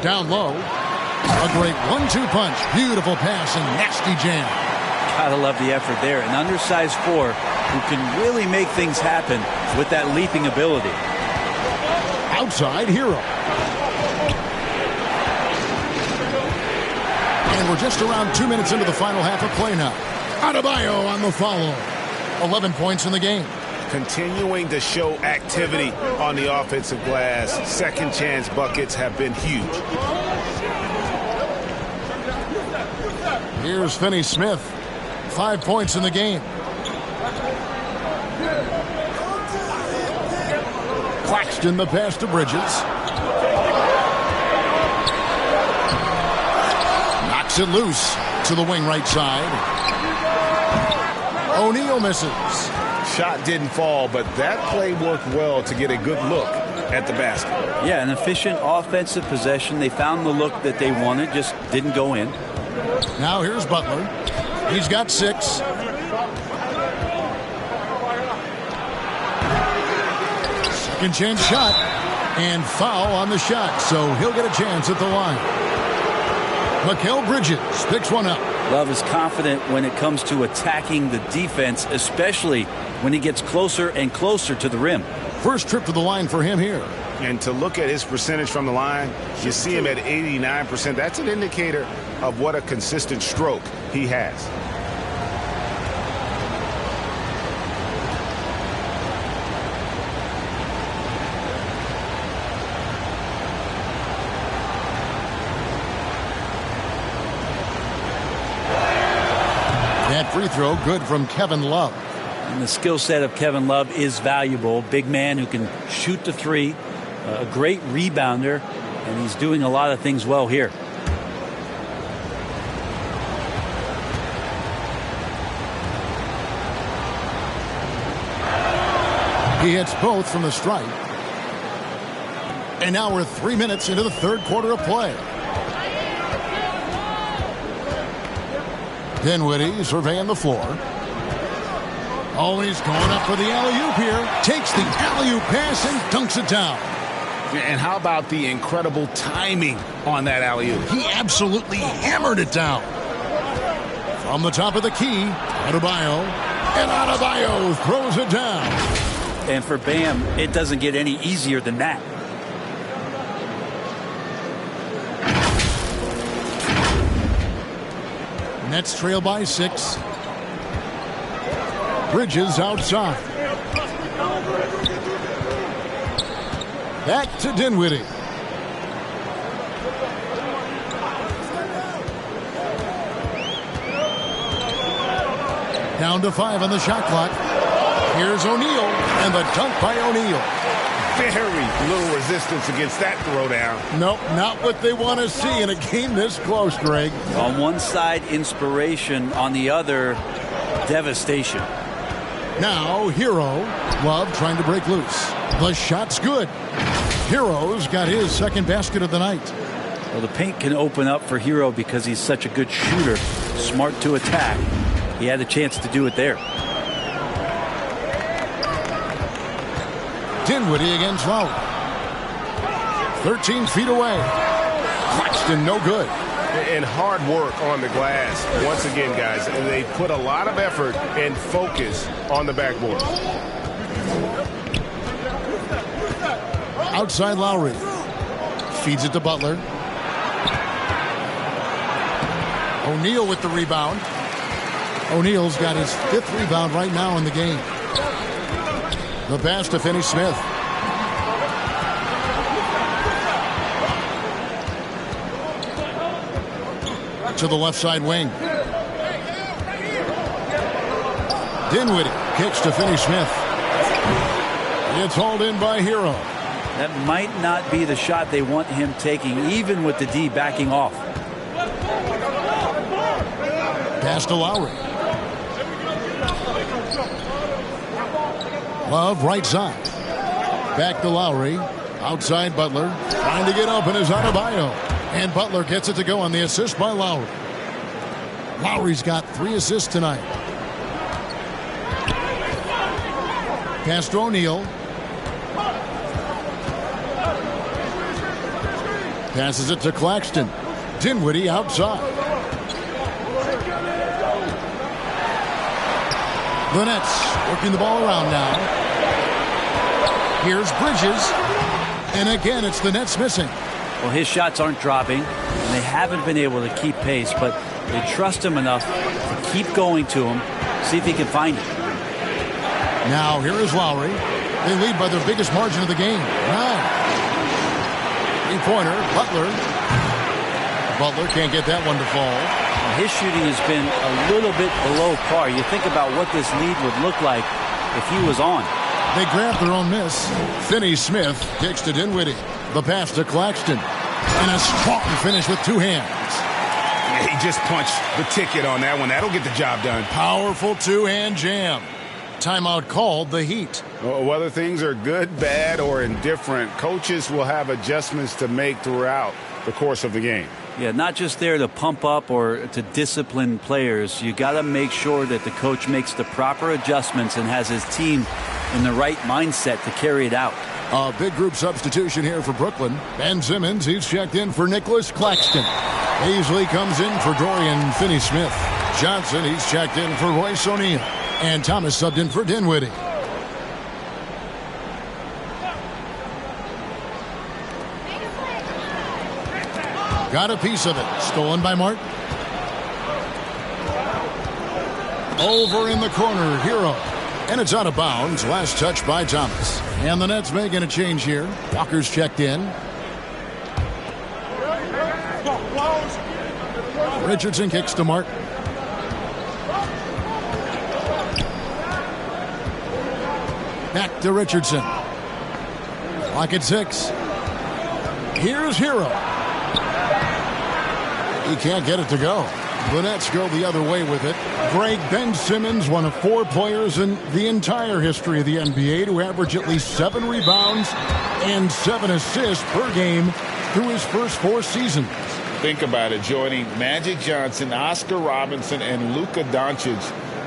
Down low. A great 1-2 punch. Beautiful pass and nasty jam. Gotta love the effort there. An undersized 4 who can really make things happen with that leaping ability. Outside Hero. And we're just around 2 minutes into the final half of play now. Adebayo on the follow. 11 points in the game. Continuing to show activity on the offensive glass. Second chance buckets have been huge. Here's Finney-Smith. 5 points in the game. Claxton the pass to Bridges. Knocks it loose to the wing right side. O'Neal misses. Shot didn't fall, but that play worked well to get a good look at the basket. Yeah, an efficient offensive possession. They found the look that they wanted, just didn't go in. Now here's Butler. He's got 6. Second chance shot. And foul on the shot, so he'll get a chance at the line. Mikal Bridges picks one up. Love is confident when it comes to attacking the defense, especially when he gets closer and closer to the rim. First trip to the line for him here. And to look at his percentage from the line, you see him at 89%. That's an indicator of what a consistent stroke he has. That free throw good from Kevin Love. And the skill set of Kevin Love is valuable. Big man who can shoot the 3, a great rebounder, and he's doing a lot of things well here. He hits both from the stripe. And now we're 3 minutes into the third quarter of play. Dinwiddie surveying the floor. Always going up for the alley-oop here. Takes the alley-oop pass and dunks it down. And how about the incredible timing on that alley-oop? He absolutely hammered it down. From the top of the key, Adebayo. And Adebayo throws it down. And for Bam, it doesn't get any easier than that. Nets trail by 6. Bridges outside. Back to Dinwiddie. Down to 5 on the shot clock. Here's O'Neal, and the dunk by O'Neal. Very little resistance against that throwdown. Nope, not what they want to see in a game this close, Greg. On one side, inspiration. On the other, devastation. Now, Hero. Love trying to break loose. The shot's good. Hero's got his second basket of the night. Well, the paint can open up for Hero because he's such a good shooter. Smart to attack. He had a chance to do it there. Dinwiddie against Lowry. 13 feet away. Claxton, no good. And hard work on the glass. Once again, guys, they put a lot of effort and focus on the backboard. Outside Lowry. Feeds it to Butler. O'Neal with the rebound. O'Neal's got his 5th rebound right now in the game. The pass to Finney-Smith. To the left side wing. Dinwiddie kicks to Finney-Smith. It's hauled in by Hero. That might not be the shot they want him taking, even with the D backing off. Pass to Lowry. Love right side. Back to Lowry. Outside Butler. Trying to get open is Adebayo. And Butler gets it to go on the assist by Lowry. Lowry's got 3 assists tonight. Pass to O'Neal. Passes it to Claxton. Dinwiddie outside. The Nets working the ball around now. Here's Bridges. And again, it's the Nets missing. Well, his shots aren't dropping, and they haven't been able to keep pace, but they trust him enough to keep going to him, see if he can find it. Now, here is Lowry. They lead by their biggest margin of the game, 9. Three-pointer, Butler. Butler can't get that one to fall. His shooting has been a little bit below par. You think about what this lead would look like if he was on. They grab their own miss. Finney-Smith kicks to Dinwiddie. The pass to Claxton. And a strong finish with 2 hands. Yeah, he just punched the ticket on that one. That'll get the job done. Powerful 2-hand jam. Timeout called the Heat. Whether things are good, bad, or indifferent, coaches will have adjustments to make throughout the course of the game. Yeah, not just there to pump up or to discipline players. You got to make sure that the coach makes the proper adjustments and has his team in the right mindset to carry it out. A big group substitution here for Brooklyn. Ben Simmons, he's checked in for Nicholas Claxton. Beasley comes in for Dorian Finney-Smith. Johnson, he's checked in for Royce O'Neal. And Thomas subbed in for Dinwiddie. Got a piece of it. Stolen by Martin. Over in the corner, Hero. And it's out of bounds. Last touch by Thomas. And the Nets making a change here. Walker's checked in. Richardson kicks to Martin. Back to Richardson. Clock at 6. Here's Hero. He can't get it to go. The Nets go the other way with it. Greg, Ben Simmons, one of 4 players in the entire history of the NBA to average at least 7 rebounds and 7 assists per game through his first 4 seasons. Think about it, joining Magic Johnson, Oscar Robinson, and Luka Doncic.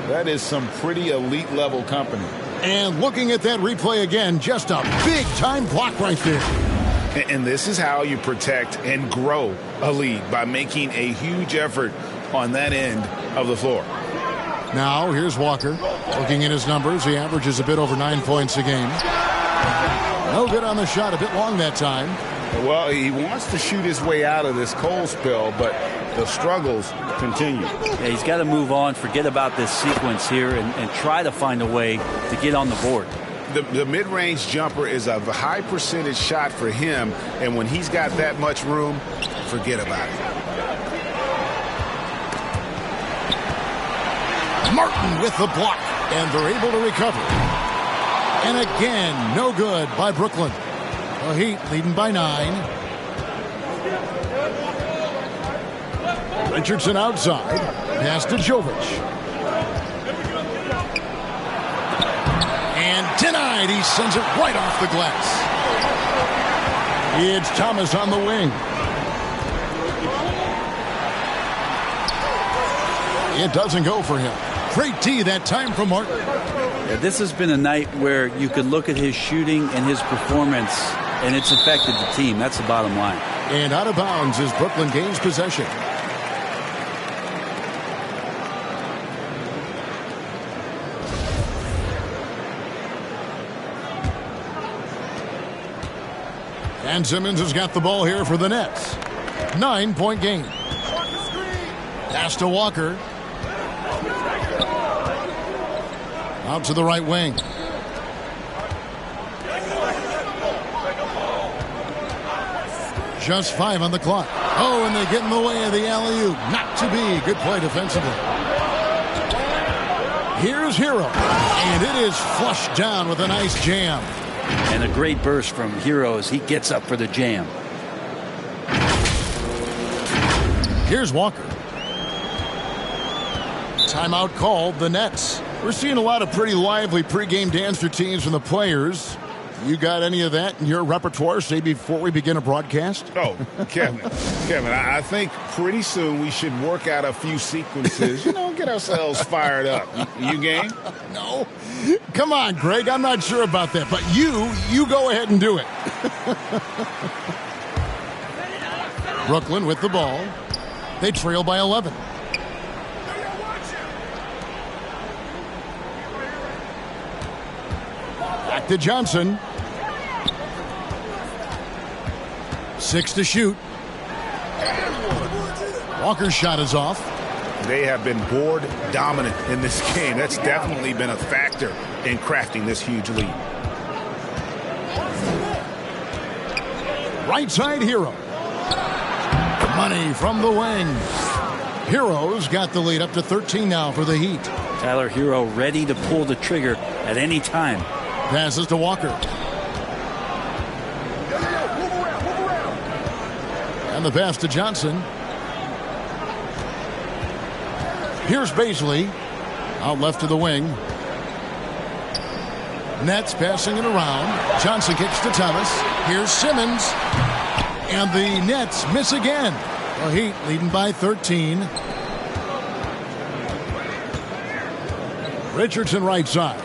That is some pretty elite level company. And looking at that replay again, just a big-time block right there. And this is how you protect and grow a lead, by making a huge effort on that end of the floor. Now, here's Walker. Looking at his numbers, he averages a bit over 9 points a game. No good on the shot, a bit long that time. Well, he wants to shoot his way out of this cold spell, but the struggles continue. Yeah, he's got to move on, forget about this sequence here, and try to find a way to get on the board. The mid-range jumper is a high percentage shot for him, and when he's got that much room, forget about it. Martin with the block, and they're able to recover. And again, no good by Brooklyn. The Heat leading by 9. Richardson outside. Pass to Jovic. And denied. He sends it right off the glass. It's Thomas on the wing. It doesn't go for him. Great D that time from Martin. Yeah, this has been a night where you could look at his shooting and his performance, and it's affected the team. That's the bottom line. And out of bounds as Brooklyn gains possession. And Simmons has got the ball here for the Nets. 9-point game. Pass to Walker. Out to the right wing. Just 5 on the clock. Oh, and they get in the way of the alley-oop. Not to be. Good play defensively. Here's Hero. And it is flushed down with a nice jam. And a great burst from Hero as he gets up for the jam. Here's Walker. Timeout called, the Nets. We're seeing a lot of pretty lively pregame dance routines from the players. You got any of that in your repertoire, say, before we begin a broadcast? Oh, Kevin, I think pretty soon we should work out a few sequences, get ourselves fired up. You game? No. Come on, Greg. I'm not sure about that. But you go ahead and do it. Brooklyn with the ball. They trail by 11. Back to Johnson. 6 to shoot. Walker's shot is off. They have been board dominant in this game. That's definitely been a factor in crafting this huge lead. Right side Hero. Money from the wing. Hero's got the lead up to 13 now for the Heat. Tyler Hero ready to pull the trigger at any time. Passes to Walker. And the pass to Johnson. Here's Baisley. Out left to the wing. Nets passing it around. Johnson kicks to Thomas. Here's Simmons. And the Nets miss again. The Heat leading by 13. Richardson right side.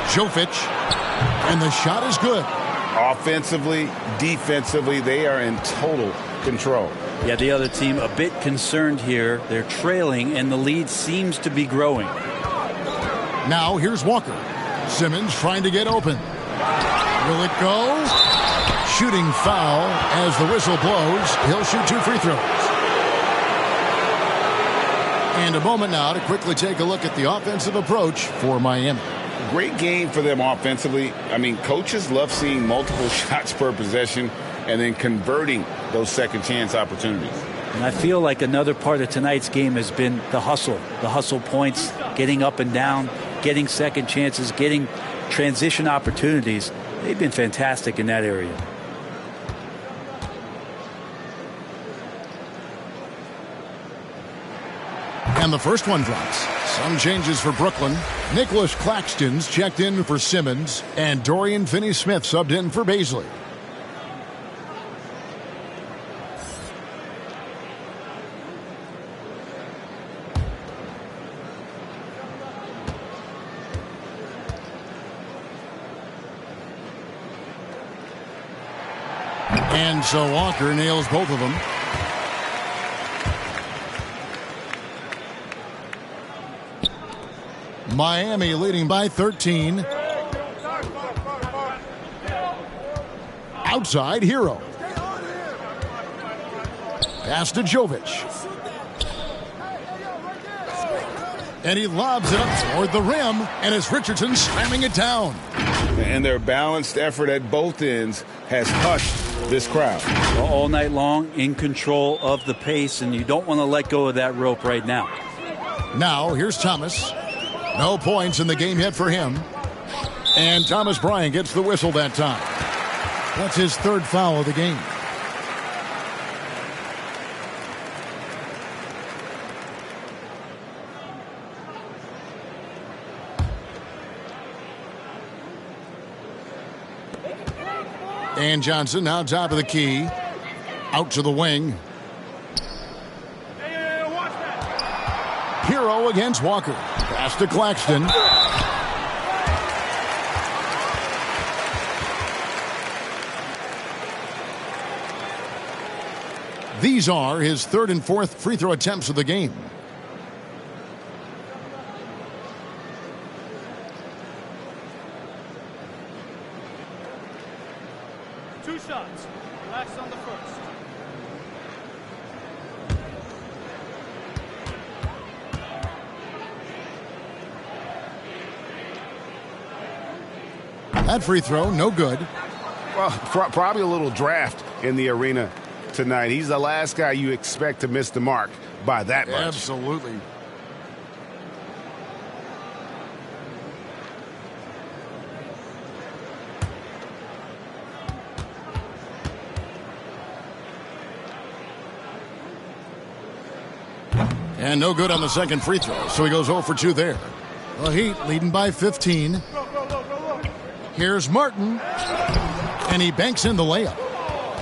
Jovic. And the shot is good. Offensively, defensively, they are in total control. Yeah, the other team a bit concerned here. They're trailing, and the lead seems to be growing. Now here's Walker. Simmons trying to get open. Will it go? Shooting foul as the whistle blows. He'll shoot 2 free throws. And a moment now to quickly take a look at the offensive approach for Miami. Great game for them offensively. I mean, coaches love seeing multiple shots per possession and then converting those second chance opportunities. And I feel like another part of tonight's game has been the hustle points, getting up and down, getting second chances, getting transition opportunities. They've been fantastic in that area. And the first one drops. Some changes for Brooklyn. Nicholas Claxton's checked in for Simmons, and Dorian Finney-Smith subbed in for Baisley. And so Walker nails both of them. Miami leading by 13. Outside, Hero. Pass to Jovic. And he lobs it up toward the rim, and it's Richardson slamming it down. And their balanced effort at both ends has hushed this crowd. All night long, in control of the pace, and you don't want to let go of that rope right now. Now, here's Thomas. No points in the game hit for him. And Thomas Bryant gets the whistle that time. That's his third foul of the game. And Johnson now top of the key. Out to the wing. Hero against Walker. Pass to Claxton. These are his third and fourth free throw attempts of the game. Two shots. Relax on the first. That free throw, no good. Well, probably a little draft in the arena tonight. He's the last guy you expect to miss the mark by that much. Absolutely. And no good on the second free throw, so he goes 0 for 2 there. The Heat leading by 15. Here's Martin, and he banks in the layup.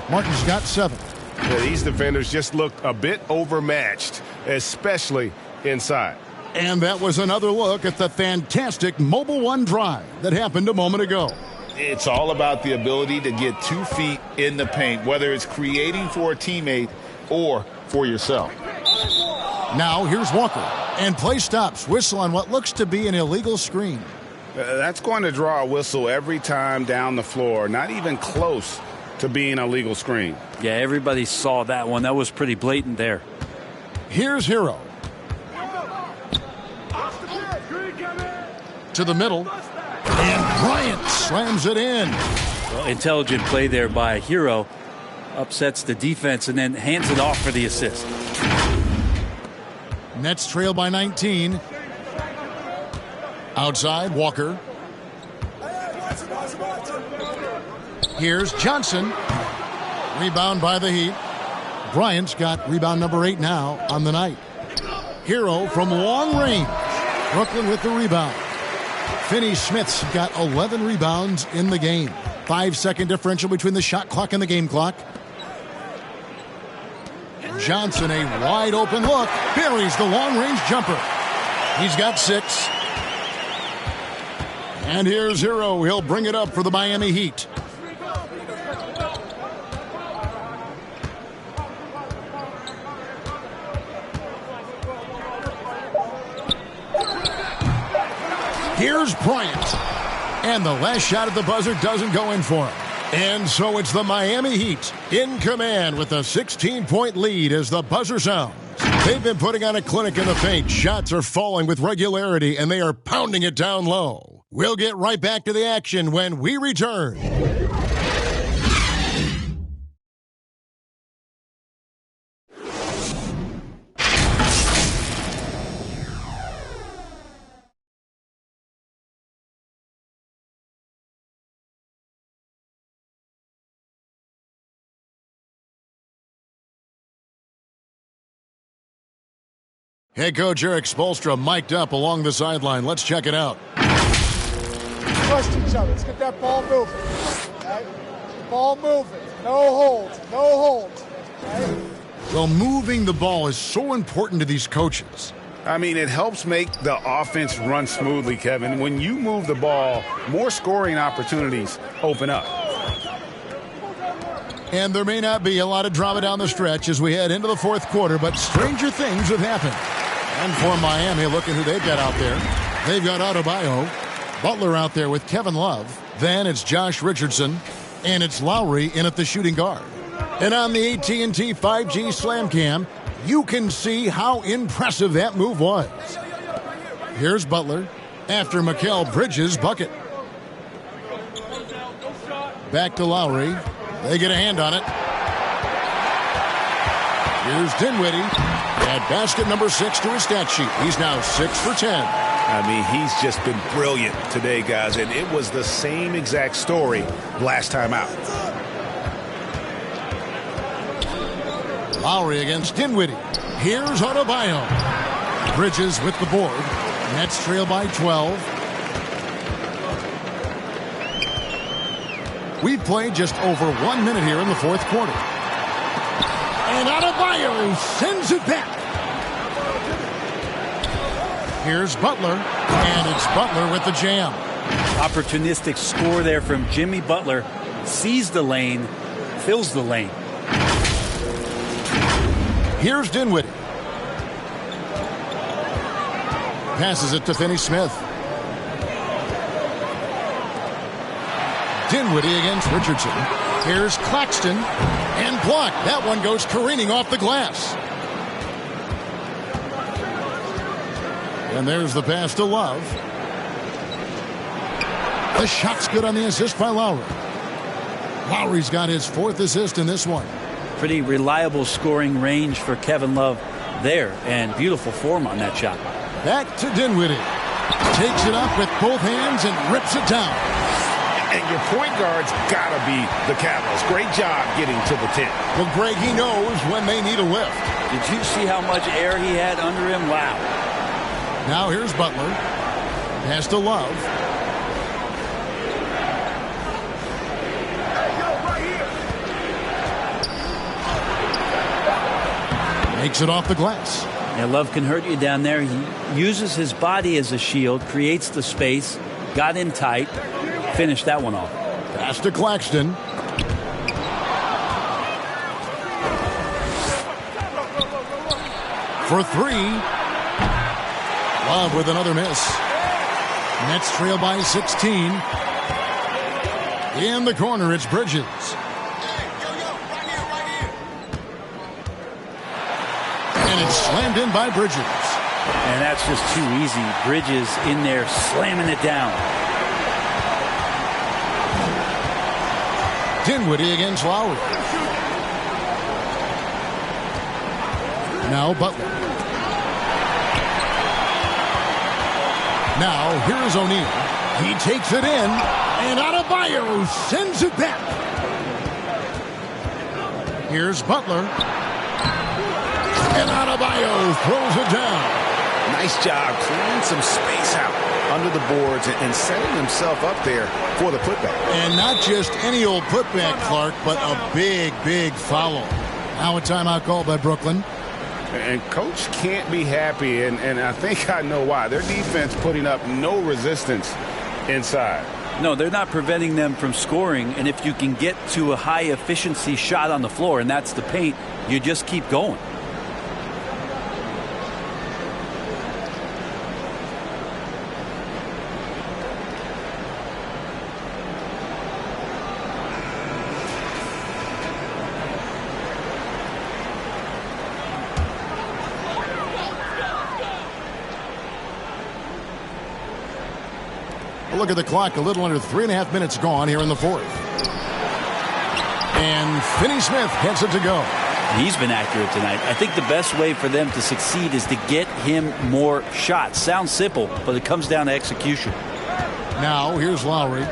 Martin's got 7. Yeah, these defenders just looked a bit overmatched, especially inside. And that was another look at the fantastic Mobile One drive that happened a moment ago. It's all about the ability to get 2 feet in the paint, whether it's creating for a teammate or for yourself. Now here's Walker, and play stops. Whistle on what looks to be an illegal screen. That's going to draw a whistle every time down the floor. Not even close to being a legal screen. Yeah, everybody saw that one. That was pretty blatant there. Here's Hero. To the middle. And Bryant slams it in. Well, intelligent play there by Hero. Upsets the defense and then hands it off for the assist. Nets trail by 19. Outside, Walker. Here's Johnson. Rebound by the Heat. Bryant's got rebound number 8 now on the night. Hero from long range. Brooklyn with the rebound. Finney-Smith's got 11 rebounds in the game. 5-second differential between the shot clock and the game clock. Johnson, a wide open look. Buries the long-range jumper. He's got 6. And here's Hero. He'll bring it up for the Miami Heat. Here's Bryant. And the last shot at the buzzer doesn't go in for him. And so it's the Miami Heat in command with a 16-point lead as the buzzer sounds. They've been putting on a clinic in the paint. Shots are falling with regularity, and they are pounding it down low. We'll get right back to the action when we return. Head coach Eric Spoelstra mic'd up along the sideline. Let's check it out. Trust each other. Let's get that ball moving. Right? Ball moving. No holds. No holds. Right? Well, moving the ball is so important to these coaches. I mean, it helps make the offense run smoothly, Kevin. When you move the ball, more scoring opportunities open up. And there may not be a lot of drama down the stretch as we head into the fourth quarter, but stranger things have happened. And for Miami, look at who they've got out there. They've got Adebayo, Butler out there with Kevin Love. Then it's Josh Richardson, and it's Lowry in at the shooting guard. And on the AT&T 5G Slam Cam, you can see how impressive that move was. Here's Butler after Mikal Bridges' bucket. Back to Lowry. They get a hand on it. Here's Dinwiddie. Add basket number 6 to his stat sheet. He's now 6 for 10. I mean, he's just been brilliant today, guys, and it was the same exact story last time out. Lowry against Dinwiddie. Here's Adebayo. Bridges with the board. Nets trail by 12. We've played just over 1 minute here in the fourth quarter. And Adebayo sends it back. Here's Butler, and it's Butler with the jam. Opportunistic score there from Jimmy Butler. Sees the lane, fills the lane. Here's Dinwiddie. Passes it to Finney-Smith. Dinwiddie against Richardson. Here's Claxton, and blocked. That one goes careening off the glass. And there's the pass to Love. The shot's good on the assist by Lowry. Lowry's got his 4th assist in this one. Pretty reliable scoring range for Kevin Love there, and beautiful form on that shot. Back to Dinwiddie. Takes it up with both hands and rips it down. And your point guard's got to be the catalyst. Great job getting to the 10. Well, Greg, he knows when they need a lift. Did you see how much air he had under him? Wow. Now here's Butler. Pass to Love. Makes it off the glass. Yeah, Love can hurt you down there. He uses his body as a shield, creates the space, got in tight, finished that one off. Pass to Claxton. For 3. Love with another miss. Nets trail by 16. In the corner, it's Bridges. And it's slammed in by Bridges. And that's just too easy. Bridges in there slamming it down. Dinwiddie against Lowry. Now Butler. Now here's O'Neal. He takes it in, and Adebayo sends it back. Here's Butler. And Adebayo throws it down. Nice job clearing some space out under the boards and setting himself up there for the putback. And not just any old putback, Clark, but a big, big foul. Now a timeout called by Brooklyn. And Coach can't be happy, and I think I know why. Their defense putting up no resistance inside. No, they're not preventing them from scoring, and if you can get to a high-efficiency shot on the floor, and that's the paint, you just keep going. Look at the clock, a little under 3.5 minutes gone here in the fourth. And Finney-Smith gets it to go. He's been accurate tonight. I think the best way for them to succeed is to get him more shots. Sounds simple, but it comes down to execution. Now here's Lowry.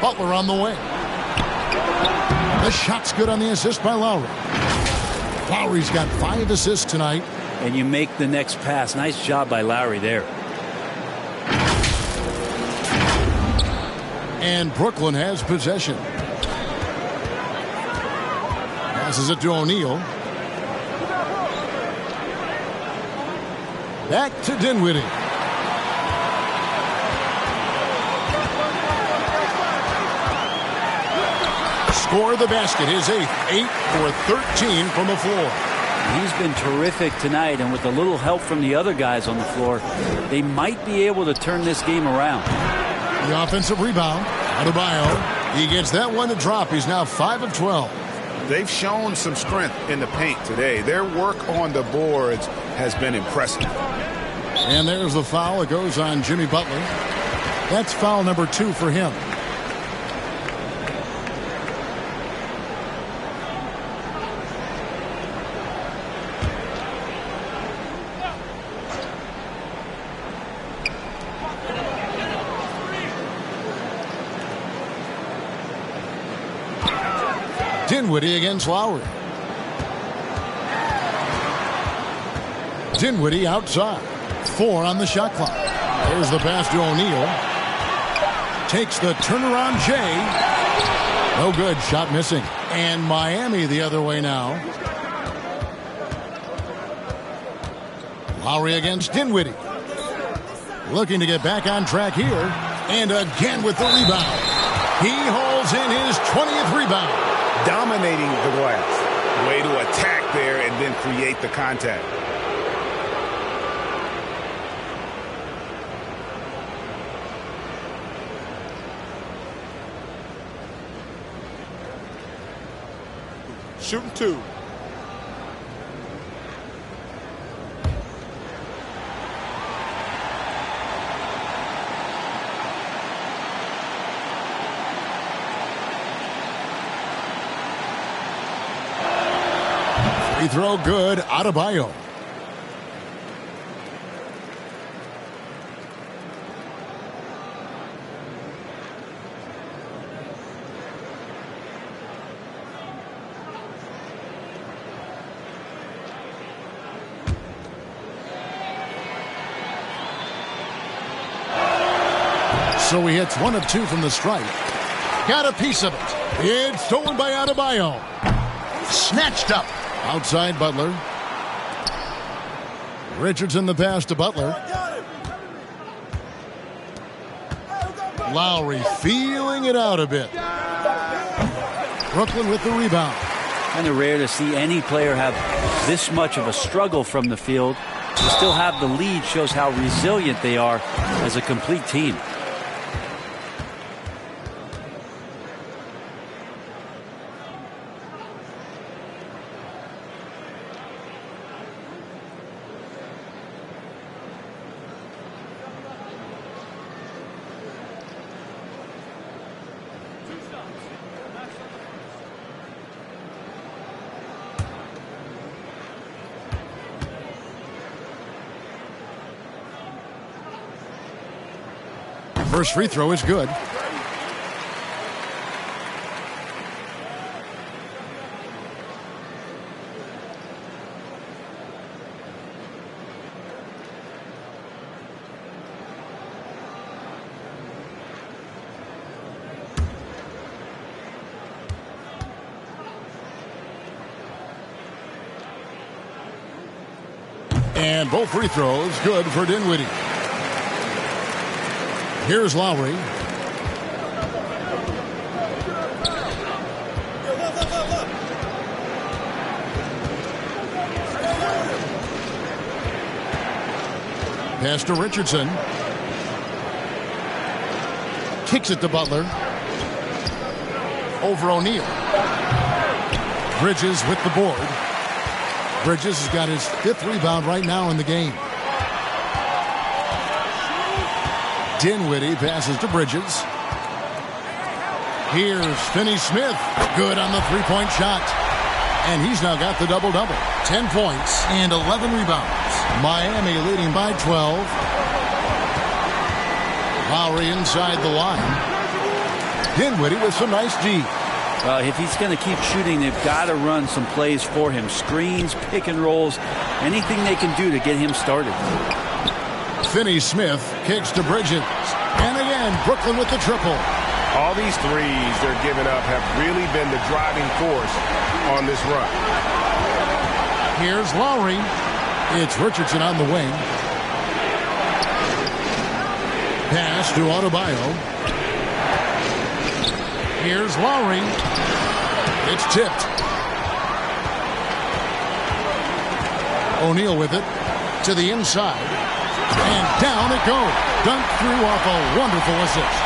Butler on the wing. The shot's good on the assist by Lowry. Lowry's got 5 assists tonight. And you make the next pass. Nice job by Lowry there. And Brooklyn has possession. Passes it to O'Neal. Back to Dinwiddie. Score the basket, his 8th. 8 for 13 from the floor. He's been terrific tonight, and with a little help from the other guys on the floor, they might be able to turn this game around. The offensive rebound. Adebayo. He gets that one to drop. He's now 5 of 12. They've shown some strength in the paint today. Their work on the boards has been impressive. And there's the foul. It goes on Jimmy Butler. That's foul number 2 for him. Dinwiddie against Lowry. Dinwiddie outside. 4 on the shot clock. There's the pass to O'Neal. Takes the turnaround Jay. No good. Shot missing. And Miami the other way now. Lowry against Dinwiddie. Looking to get back on track here. And again with the rebound. He holds in his 20th rebound. Dominating the glass. Way to attack there and then create the contact. Shooting 2. Free throw good. Adebayo. So he hits 1 of 2 from the stripe. Got a piece of it. It's stolen by Adebayo. Snatched up. Outside Butler. Richardson the pass to Butler. Lowry feeling it out a bit. Brooklyn with the rebound. Kind of rare to see any player have this much of a struggle from the field. To still have the lead shows how resilient they are as a complete team. First free throw is good. And both free throws good for Dinwiddie. Here's Lowry. Pass to Richardson. Kicks it to Butler. Over O'Neal. Bridges with the board. Bridges has got his 5th rebound right now in the game. Dinwiddie passes to Bridges. Here's Finney-Smith. Good on the three-point shot. And he's now got the double-double. 10 points and 11 rebounds. Miami leading by 12. Lowry inside the line. Dinwiddie with some nice D. If he's going to keep shooting, they've got to run some plays for him. Screens, pick and rolls, anything they can do to get him started. Finney-Smith kicks to Bridges. And again, Brooklyn with the triple. All these threes they're giving up have really been the driving force on this run. Here's Lowry. It's Richardson on the wing. Pass to Adebayo. Here's Lowry. It's tipped. O'Neal with it to the inside. And down it goes. Dunked through off a wonderful assist.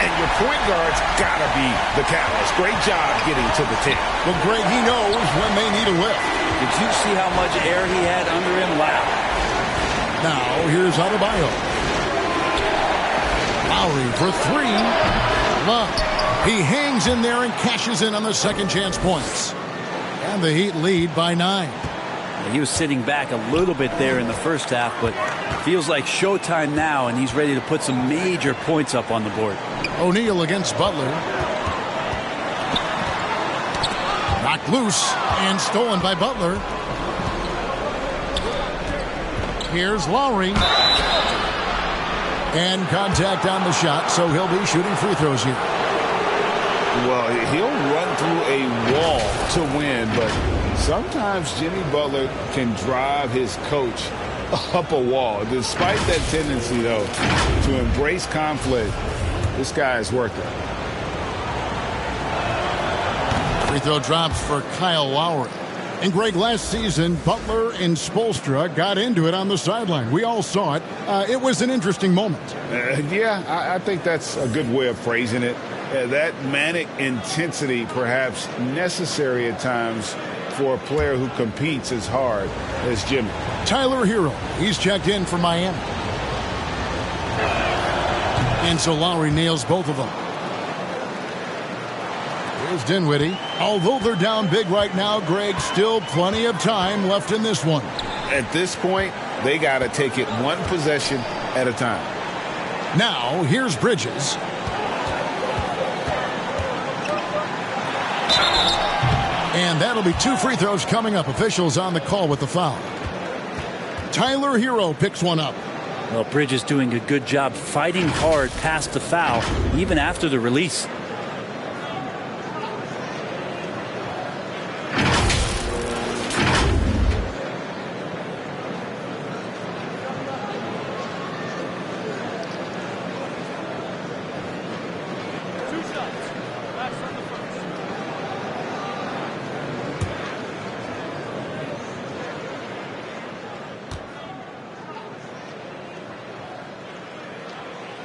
And your point guard's got to be the catalyst. Great job getting to the tip. Well, Greg, he knows when they need a lift. Did you see how much air he had under him? Wow. Now, here's Adebayo. Lowry for 3. Love. He hangs in there and cashes in on the second chance points. And the Heat lead by 9. He was sitting back a little bit there in the first half, but feels like showtime now, and he's ready to put some major points up on the board. O'Neal against Butler. Knocked loose and stolen by Butler. Here's Lowry. And contact on the shot, so he'll be shooting free throws here. Well, he'll run through a wall to win, but sometimes Jimmy Butler can drive his coach up a wall. Despite that tendency, though, to embrace conflict, this guy has worked it. Free throw drops for Kyle Lowry. And Greg, last season, Butler and Spoelstra got into it on the sideline. We all saw it. It was an interesting moment. Yeah, I think that's a good way of phrasing it. That manic intensity perhaps necessary at times for a player who competes as hard as Jimmy. Tyler Hero, he's checked in for Miami. And so Lowry nails both of them. Here's Dinwiddie. Although they're down big right now, Greg, still plenty of time left in this one. At this point, they got to take it one possession at a time. Now, here's Bridges. And that'll be 2 free throws coming up. Officials on the call with the foul. Tyler Hero picks one up. Well, Bridges doing a good job fighting hard past the foul, even after the release.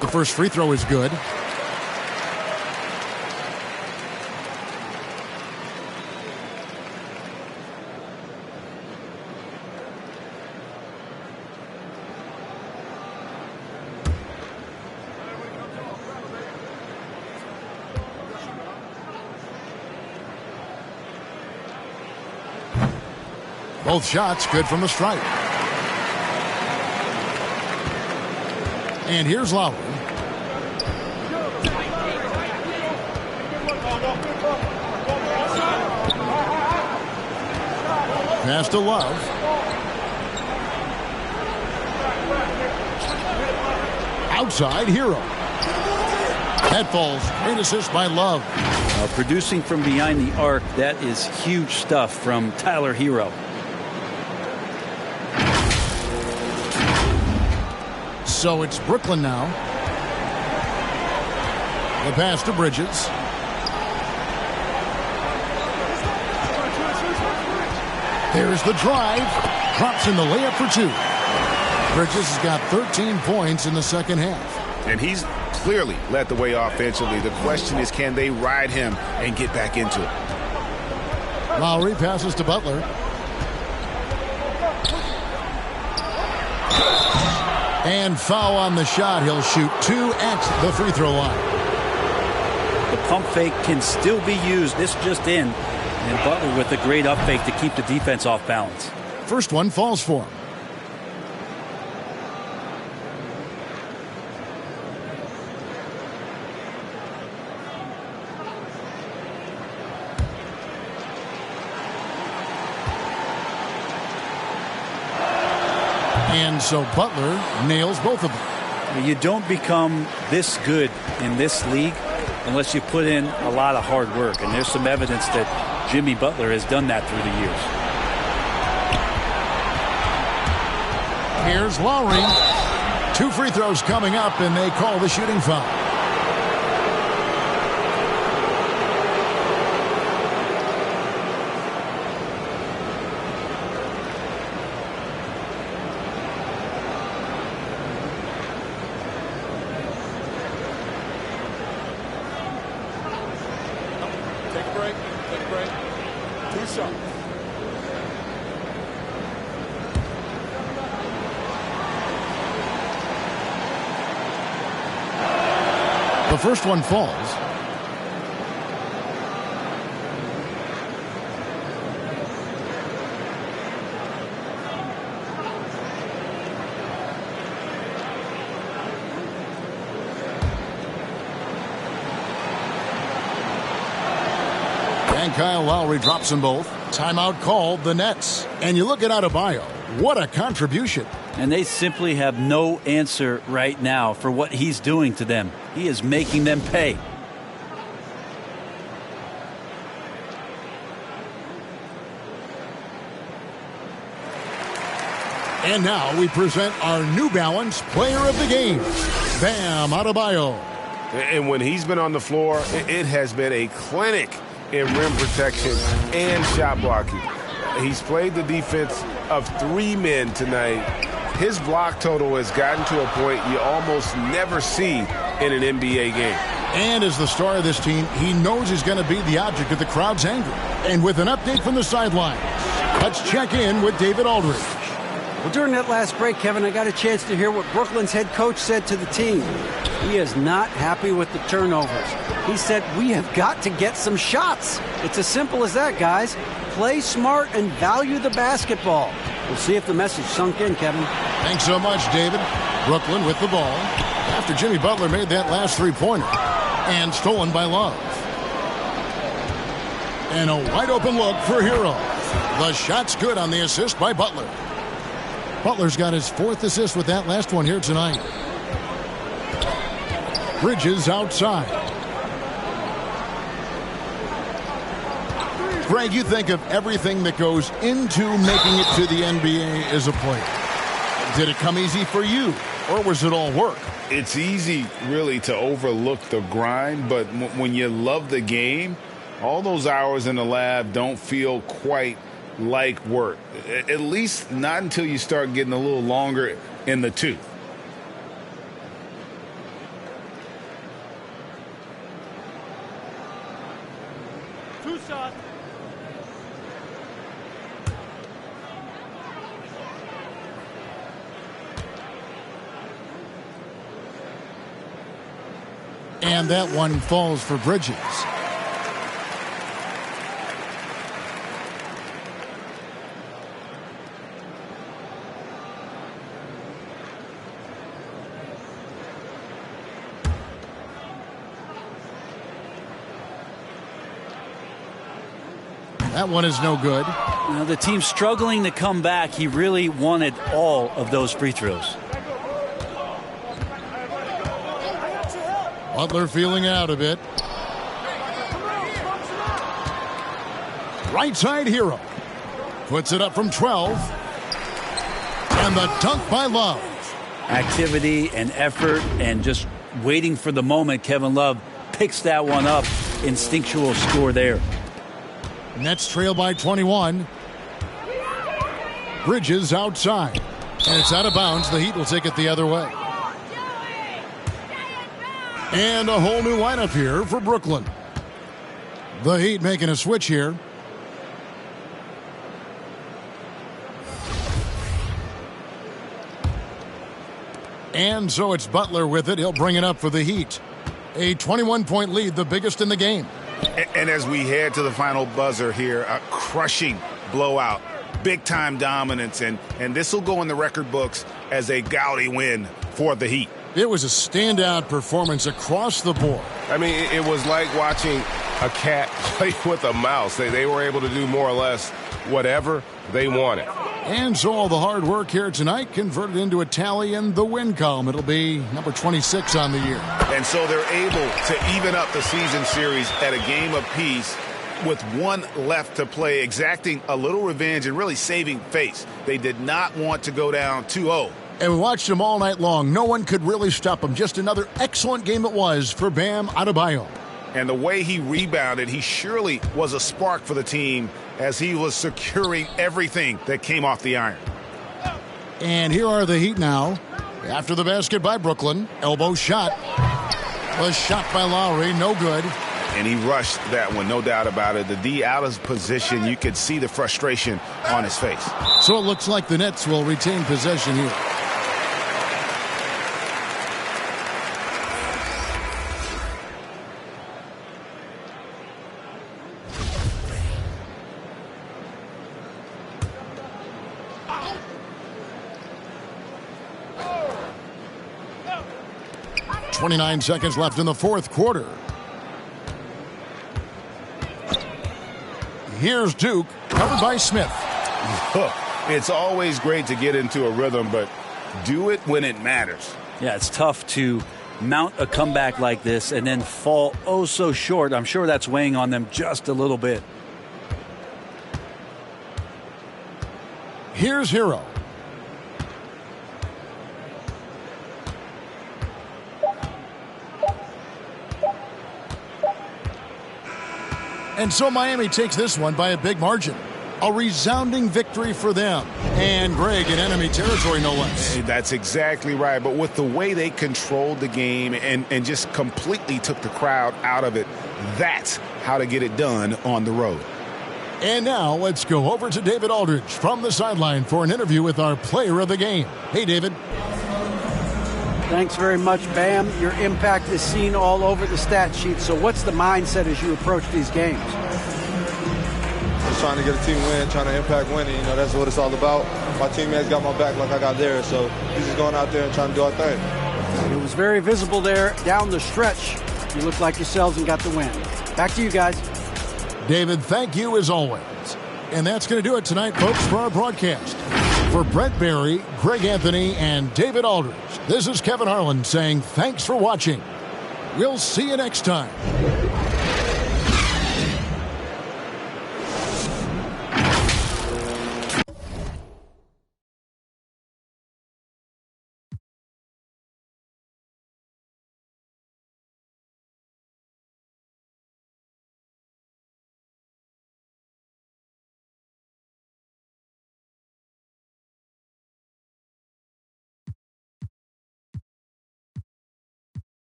The first free throw is good. Both shots good from the stripe. And here's Lowry. Pass to Love. Outside, Hero. That falls. Great assist by Love. Producing from behind the arc, that is huge stuff from Tyler Hero. So it's Brooklyn now. The pass to Bridges. There's the drive. Drops in the layup for 2. Bridges has got 13 points in the second half. And he's clearly led the way offensively. The question is, can they ride him and get back into it? Lowry passes to Butler. And foul on the shot. He'll shoot 2 at the free throw line. The pump fake can still be used. This just in. And Butler with a great up fake to keep the defense off balance. First one falls for him. And so Butler nails both of them. You don't become this good in this league unless you put in a lot of hard work. And there's some evidence that Jimmy Butler has done that through the years. Here's Lowry. 2 free throws coming up, and they call the shooting foul. The first one falls. And Kyle Lowry drops them both. Timeout called the Nets. And you look at Adebayo. What a contribution. And they simply have no answer right now for what he's doing to them. He is making them pay. And now we present our New Balance Player of the Game, Bam Adebayo. And when he's been on the floor, it has been a clinic in rim protection and shot blocking. He's played the defense of 3 men tonight. His block total has gotten to a point you almost never see in an NBA game. And as the star of this team, he knows he's going to be the object of the crowd's anger. And with an update from the sidelines, let's check in with David Aldridge. Well, during that last break, Kevin, I got a chance to hear what Brooklyn's head coach said to the team. He is not happy with the turnovers. He said, we have got to get some shots. It's as simple as that, guys. Play smart and value the basketball. We'll see if the message sunk in, Kevin. Thanks so much, David. Brooklyn with the ball after Jimmy Butler made that last three-pointer. And stolen by Love. And a wide-open look for Hero. The shot's good on the assist by Butler. Butler's got his 4th assist with that last one here tonight. Bridges outside. Greg, you think of everything that goes into making it to the NBA as a player. Did it come easy for you, or was it all work? It's easy, really, to overlook the grind, but when you love the game, all those hours in the lab don't feel quite like work. At least not until you start getting a little longer in the tooth. Two shots. And that one falls for Bridges. That one is no good. Now the team's struggling to come back. He really wanted all of those free throws. Butler feeling out a bit. Right side Hero. Puts it up from 12. And the dunk by Love. Activity and effort and just waiting for the moment. Kevin Love picks that one up. Instinctual score there. Nets trail by 21. Bridges outside. And it's out of bounds. The Heat will take it the other way. And a whole new lineup here for Brooklyn. The Heat making a switch here. And so it's Butler with it. He'll bring it up for the Heat. A 21-point lead, the biggest in the game. And as we head to the final buzzer here, a crushing blowout, big-time dominance, and this will go in the record books as a gaudy win for the Heat. It was a standout performance across the board. I mean, it was like watching a cat play with a mouse. They were able to do more or less whatever they wanted. And so all the hard work here tonight converted into a tally in the win column. It'll be number 26 on the year. And so they're able to even up the season series at a game apiece with one left to play, exacting a little revenge and really saving face. They did not want to go down 2-0. And we watched him all night long. No one could really stop him. Just another excellent game it was for Bam Adebayo. And the way he rebounded, he surely was a spark for the team as he was securing everything that came off the iron. And here are the Heat now. After the basket by Brooklyn. Elbow shot. A shot by Lowry. No good. And he rushed that one, no doubt about it. The D out of position. You could see the frustration on his face. So it looks like the Nets will retain possession here. .29 seconds left in the fourth quarter. Here's Duke, covered by Smith. It's always great to get into a rhythm, but do it when it matters. Yeah, it's tough to mount a comeback like this and then fall oh so short. I'm sure that's weighing on them just a little bit. Here's Hero. And so Miami takes this one by a big margin. A resounding victory for them. And Greg in enemy territory, no less. Hey, that's exactly right. But with the way they controlled the game and just completely took the crowd out of it, that's how to get it done on the road. And now let's go over to David Aldridge from the sideline for an interview with our player of the game. Hey, David. Thanks very much, Bam. Your impact is seen all over the stat sheet. So what's the mindset as you approach these games? Just trying to get a team win, trying to impact winning. You know, that's what it's all about. My teammates got my back like I got theirs. So we're just going out there and trying to do our thing. It was very visible there down the stretch. You looked like yourselves and got the win. Back to you guys. David, thank you as always. And that's going to do it tonight, folks, for our broadcast. For Brent Barry, Greg Anthony, and David Aldridge, this is Kevin Harlan saying thanks for watching. We'll see you next time.